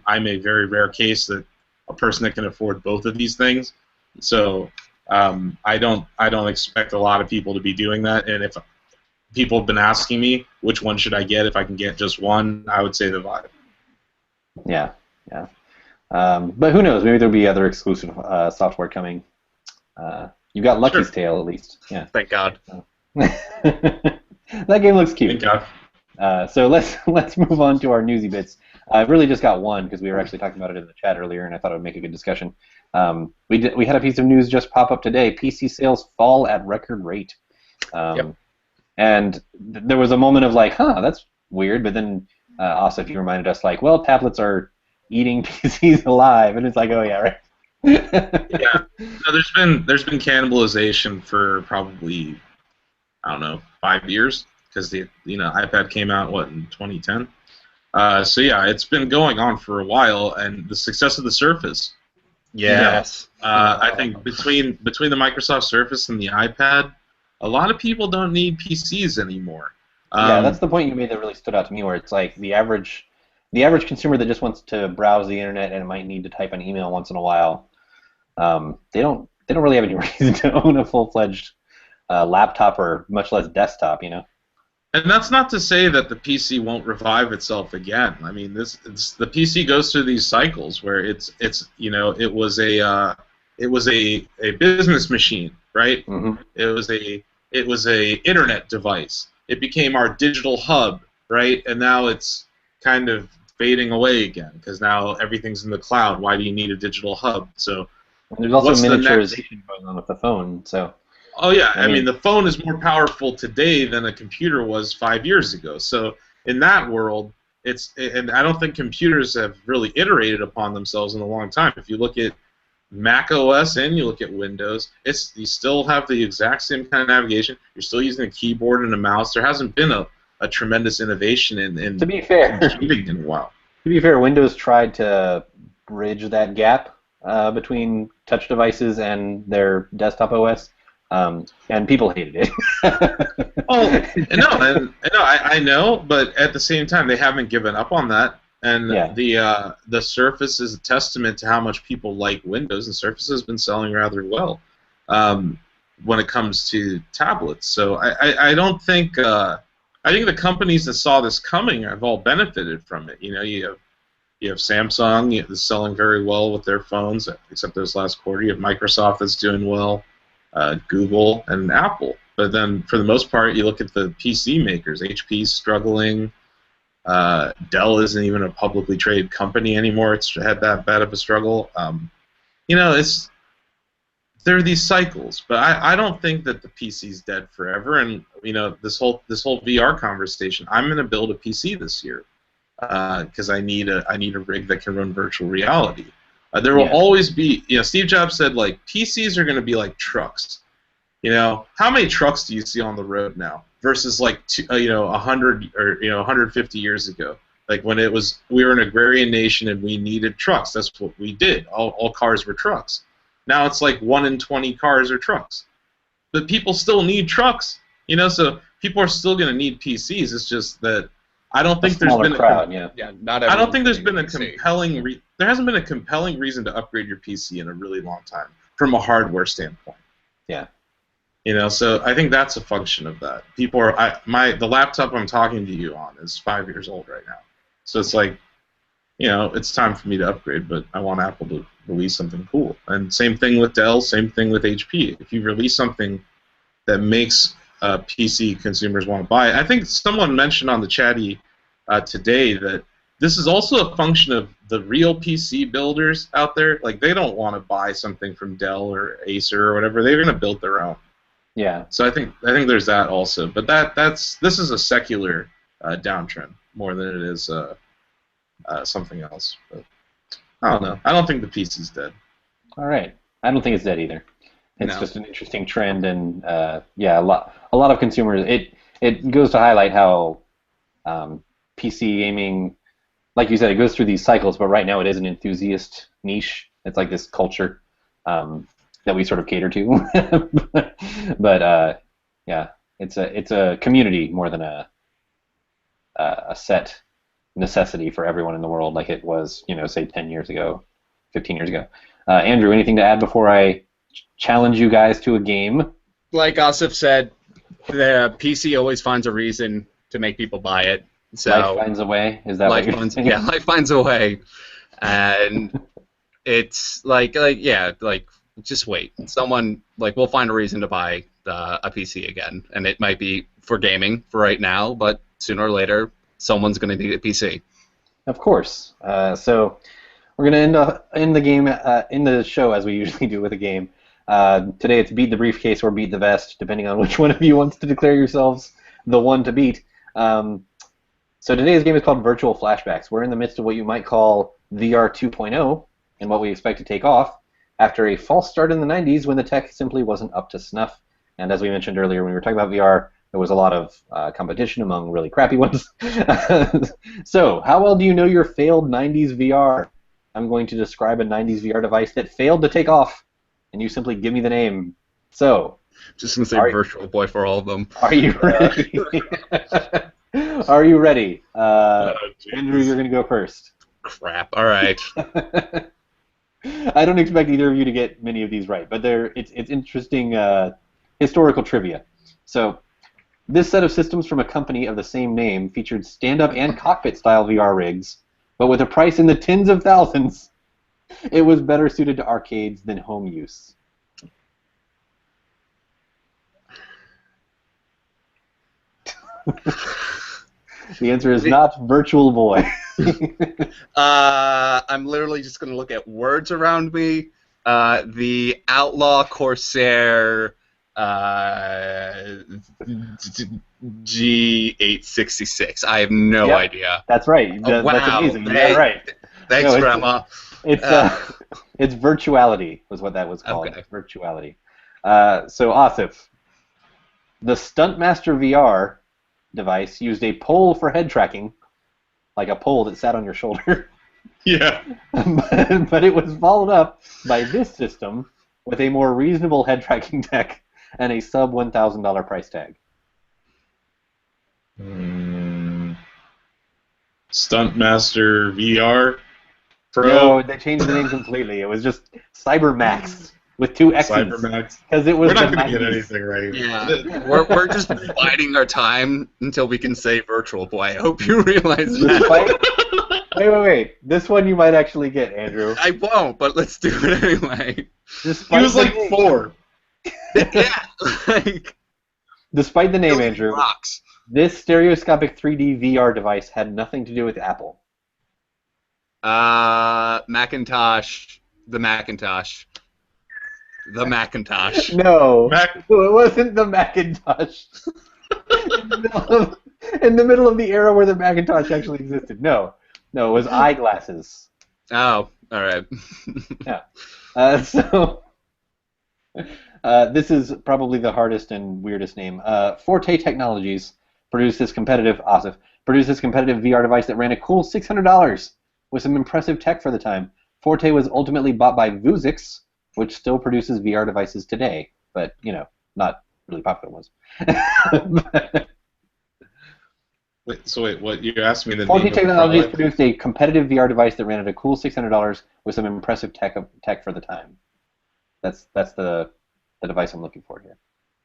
a very rare case that a person that can afford both of these things. So I don't expect a lot of people to be doing that. And if people have been asking me which one should I get if I can get just one, I would say the Vive. Yeah. But who knows? Maybe there'll be other exclusive software coming. You've got Lucky's Tale, at least. Yeah. Thank God. That game looks cute. Thank God. So let's move on to our newsy bits. I've really just got one because we were actually talking about it in the chat earlier, and I thought it would make a good discussion. We had a piece of news just pop up today. PC sales fall at record rate. And there was a moment of like, that's weird. But then Asif, you reminded us like, well, tablets are eating PCs alive, and it's like, oh yeah, right. Yeah. So there's been cannibalization for probably, I don't know, 5 years, because the iPad came out in 2010. So yeah, it's been going on for a while, and the success of the Surface. Yes. I think between the Microsoft Surface and the iPad, a lot of people don't need PCs anymore. Yeah, that's the point you made that really stood out to me, where it's like the average consumer that just wants to browse the internet and might need to type an email once in a while, they don't really have any reason to own a full-fledged laptop, or much less desktop, And that's not to say that the PC won't revive itself again. I mean, the PC goes through these cycles where it was a business machine, right? Mm-hmm. It was a internet device. It became our digital hub, right? And now it's kind of fading away again because now everything's in the cloud. Why do you need a digital hub? So And there's also what's the next? miniaturization going on with the phone. So Oh yeah, I I mean mean, the phone is more powerful today than a computer was 5 years ago. So in that world, and I don't think computers have really iterated upon themselves in a long time. If you look at Mac OS and you look at Windows, you still have the exact same kind of navigation. You're still using a keyboard and a mouse. There hasn't been a tremendous innovation in to be fair, computing in a while. to be fair, Windows tried to bridge that gap between touch devices and their desktop OS, and people hated it. Oh, I know, but at the same time, they haven't given up on that. And Yeah. the Surface is a testament to how much people like Windows, and Surface has been selling rather well when it comes to tablets. So I don't think I think the companies that saw this coming have all benefited from it. You know, you have Samsung that's selling very well with their phones, except this last quarter. You have Microsoft that's doing well, Google, and Apple. But then, for the most part, you look at the PC makers. HP's struggling. Dell isn't even a publicly traded company anymore. It's had that bad of a struggle. You know, there are these cycles, but I don't think that the PC's dead forever. And you know, this whole VR conversation. I'm going to build a PC this year because I need a rig that can run virtual reality. There will always be, you know, Steve Jobs said like PCs are going to be like trucks. You know, how many trucks do you see on the road now versus like 100 or 150 years ago? Like when we were an agrarian nation and we needed trucks. That's what we did. All cars were trucks. Now it's like 1 in 20 cars are trucks. But people still need trucks. You know, so people are still going to need PCs. It's just that I don't think there's been crowd. Not I don't think there's been a PC. compelling. There hasn't been a compelling reason to upgrade your PC in a really long time from a hardware standpoint. Yeah. You know, so I think that's a function of that. People are the laptop I'm talking to you on is 5 years old right now, so it's like, you know, it's time for me to upgrade. But I want Apple to release something cool. And same thing with Dell, same thing with HP. If you release something that makes PC consumers want to buy it, I think someone mentioned on the chatty today that this is also a function of the real PC builders out there. Like they don't want to buy something from Dell or Acer or whatever. They're going to build their own. Yeah. So I think there's that also, but this is a secular downtrend more than it is something else. But I don't know. I don't think the PC's dead. All right. I don't think it's dead either. It's No. just an interesting trend, and a lot of consumers. It goes to highlight how PC gaming, like you said, it goes through these cycles. But right now, it is an enthusiast niche. It's like this culture that we sort of cater to. but it's a community more than a set necessity for everyone in the world, like it was, you know, say 10 years ago, 15 years ago. Andrew, anything to add before I challenge you guys to a game? Like Asif said, the PC always finds a reason to make people buy it. So Life finds a way. Is that what you're saying? Yeah, life finds a way, and it's like just wait. Someone we'll find a reason to buy a PC again, and it might be for gaming for right now, but sooner or later, someone's going to need a PC. Of course. So we're going to end the game in the show as we usually do with a game. Today it's beat the briefcase or beat the vest, depending on which one of you wants to declare yourselves the one to beat. So today's game is called Virtual Flashbacks. We're in the midst of what you might call VR 2.0 and what we expect to take off after a false start in the 90s when the tech simply wasn't up to snuff. And as we mentioned earlier when we were talking about VR, there was a lot of competition among really crappy ones. So, how well do you know your failed 90s VR? I'm going to describe a 90s VR device that failed to take off, and you simply give me the name. So, Just going to say Virtual Boy for all of them. are you ready? Are you ready? Andrew, you're going to go first. Crap. All right. I don't expect either of you to get many of these right, but it's interesting historical trivia. So, this set of systems from a company of the same name featured stand-up and cockpit-style VR rigs, but with a price in the tens of thousands. It was better suited to arcades than home use. The answer is not Virtual Boy. I'm literally just going to look at words around me. The Outlaw Corsair G866. I have no idea. That's right. Oh, wow. That's amazing. That's right. Thanks, Grandma. It's Virtuality was what that was called. Okay. Virtuality. So Asif, the Stuntmaster VR device used a pole for head tracking, like a pole that sat on your shoulder. Yeah. But it was followed up by this system with a more reasonable head tracking tech and a sub $1,000 price tag. Stuntmaster VR Pro. No, they changed the name completely. It was just CyberMax with 2 X's. CyberMax. Because it was We're not the going to 90s. get anything right. Yeah, we're just biding our time until we can say Virtual Boy. I hope you realize that. Wait. This one you might actually get, Andrew. I won't, but let's do it anyway. He was like 4. Yeah, like... Despite the name, Andrew, rocks. this stereoscopic 3D VR device had nothing to do with Apple. Macintosh. The Macintosh. The Macintosh. No, it wasn't the Macintosh. in the middle of the era where the Macintosh actually existed. No, it was eyeglasses. Oh, all right. Yeah. This is probably the hardest and weirdest name. Forte Technologies produced this competitive VR device that ran a cool $600 with some impressive tech for the time. Forte was ultimately bought by Vuzix, which still produces VR devices today, but not really popular ones. Wait, what? You asked me the Forte name Technologies of the produced a competitive VR device that ran at a cool $600 with some impressive tech for the time. That's the device I'm looking for here.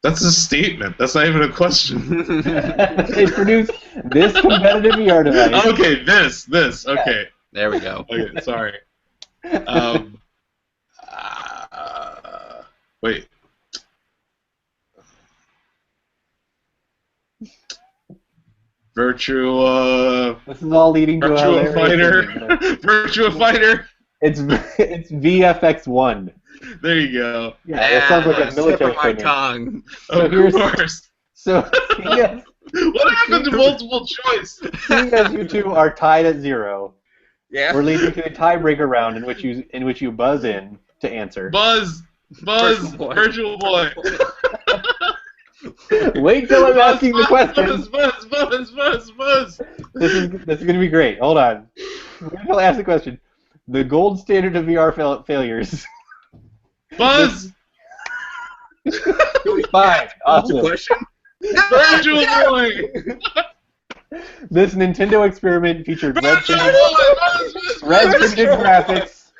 That's a statement. That's not even a question. They produced this competitive VR device. Okay, this. Okay. There we go. Okay, sorry. Wait. Virtua. This is all leading to Virtua Fighter. Virtua Fighter. It's VFX1. There you go. Yeah, it sounds like a military my thing. tongue. Of course. So, what happened to multiple choice? seeing as you two are tied at 0, Yeah. we're leading to a tiebreaker round in which you buzz in to answer. Buzz, Virtual Boy. Wait till I'm asking the question. Buzz. This is going to be great. Hold on. Wait till I ask the question. The gold standard of VR failures. Buzz. Fine. Awesome. Question? Virtual Boy. This Nintendo experiment featured Virtual red printed graphics.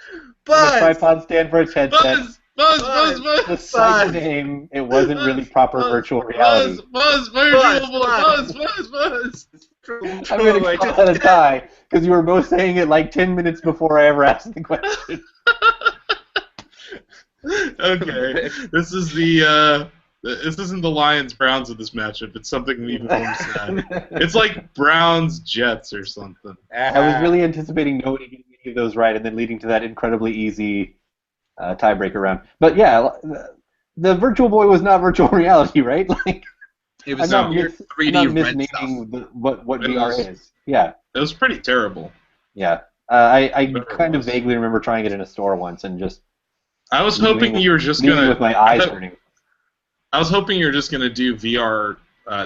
Buzz. The tripod stand for its headset. Buzz. Despite the name, it wasn't really proper virtual reality. Buzz. Virtual Boy. Buzz. I'm going to call that a tie because you were both saying it like 10 minutes before I ever asked the question. Okay, this isn't the Lions Browns of this matchup. It's something even more sad. It's like Browns Jets or something. I was really anticipating nobody getting any of those right, and then leading to that incredibly easy tiebreaker round. But yeah, the Virtual Boy was not virtual reality, right? Like, It was I'm not 3D misnaming what VR is. Yeah. It was pretty terrible. Yeah. I kind of vaguely remember trying it in a store once and just. I was hoping you were just gonna. With my eyes turning. I was hoping you were just gonna do VR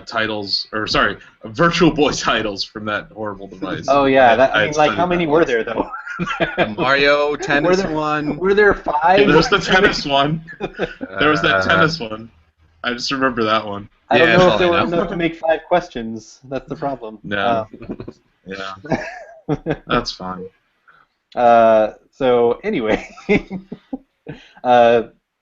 titles, or sorry, Virtual Boy titles from that horrible device. Oh yeah, I mean, like how many were there though? Mario tennis one. Were there 5? Yeah, there's the tennis one. There was that tennis one. I just remember that one. I don't know if there were enough to make 5 questions. That's the problem. No. Yeah. That's fine. So anyway, we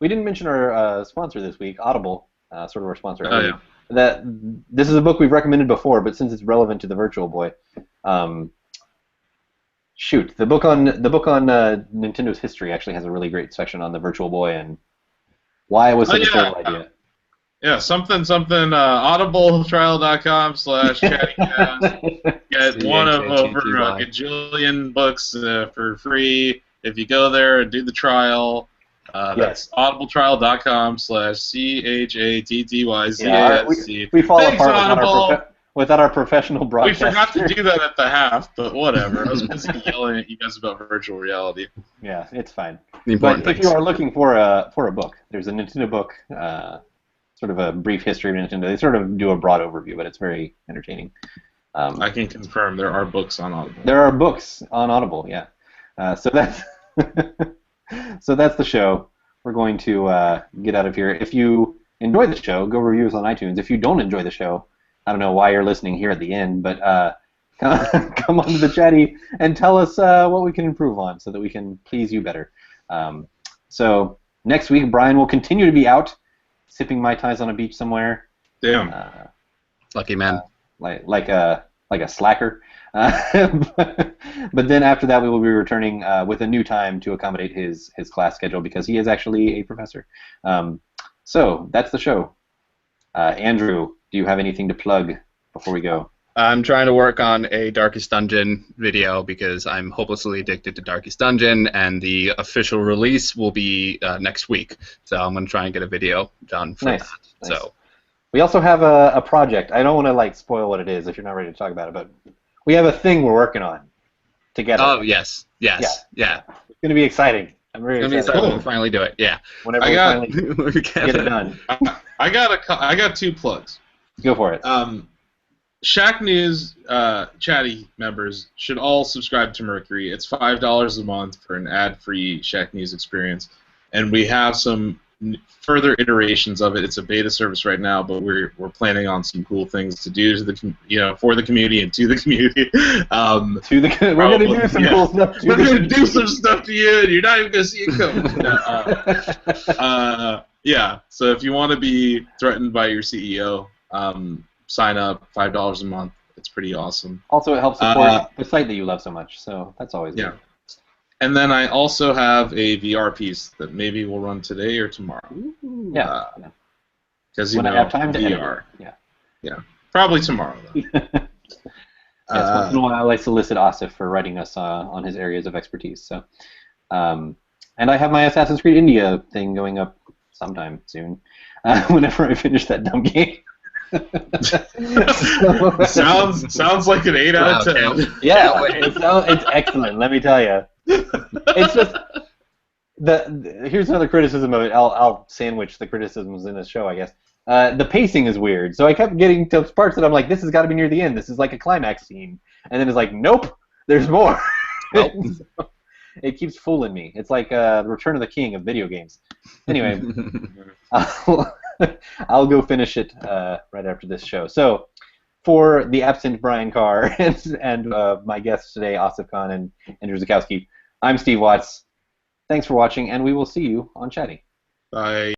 didn't mention our sponsor this week, Audible, sort of our sponsor. Oh yeah. That this is a book we've recommended before, but since it's relevant to the Virtual Boy, the book on Nintendo's history actually has a really great section on the Virtual Boy and why it was such a terrible idea. audibletrial.com/chattycast. Get one of over a gajillion books for free if you go there and do the trial. That's audibletrial.com/CHATTYCAST. Yeah, we fall Thanks, apart without our professional broadcast. We forgot to do that at the half, but whatever. I was busy yelling at you guys about virtual reality. Yeah, it's fine. But if you are looking for a book, there's a Nintendo book, sort of a brief history of Nintendo. They sort of do a broad overview, but it's very entertaining. I can confirm there are books on Audible. There are books on Audible, yeah. So that's so that's the show. We're going to get out of here. If you enjoy the show, go review us on iTunes. If you don't enjoy the show, I don't know why you're listening here at the end, but come on to the chatty and tell us what we can improve on so that we can please you better. So next week, Brian will continue to be out, sipping Mai Tais on a beach somewhere. Damn. Lucky man. Like a slacker. But then after that, we will be returning with a new time to accommodate his class schedule because he is actually a professor. So that's the show. Andrew, do you have anything to plug before we go? I'm trying to work on a Darkest Dungeon video because I'm hopelessly addicted to Darkest Dungeon, and the official release will be next week. So I'm going to try and get a video done for that. Nice. So we also have a project. I don't want to spoil what it is if you're not ready to talk about it, but we have a thing we're working on together. Oh yes. Yeah. It's going to be exciting. I'm very excited. We'll finally do it. Yeah. Whenever we finally get it done. I got 2 plugs. Go for it. Shack News Chatty members should all subscribe to Mercury. It's $5 a month for an ad-free Shack News experience, and we have some further iterations of it. It's a beta service right now, but we're planning on some cool things to do to the for the community and to the community. We're gonna do some cool stuff. We're gonna do some stuff to you, and you're not even gonna see it coming. Yeah. So if you want to be threatened by your CEO, sign up. $5 a month. It's pretty awesome. Also, it helps support the site that you love so much. So that's always good. And then I also have a VR piece that maybe will run today or tomorrow. Yeah. Because when I have time to VR. Edit. Yeah. Probably tomorrow though. Once in a while, I solicit Asif for writing us on his areas of expertise. So, and I have my Assassin's Creed India thing going up sometime soon. Whenever I finish that dumb game. sounds like an 8 out of 10. Yeah, it's excellent. Let me tell you. It's just here's another criticism of it. I'll sandwich the criticisms in this show, I guess. The pacing is weird, so I kept getting to parts that I'm like, this has got to be near the end. This is like a climax scene, and then it's like, nope, there's more. Nope. It keeps fooling me. It's like Return of the King of video games. Anyway, I'll go finish it right after this show. So, for the absent Brian Carr and my guests today, Asif Khan and Andrew Zakowski, I'm Steve Watts. Thanks for watching, and we will see you on Chatty. Bye.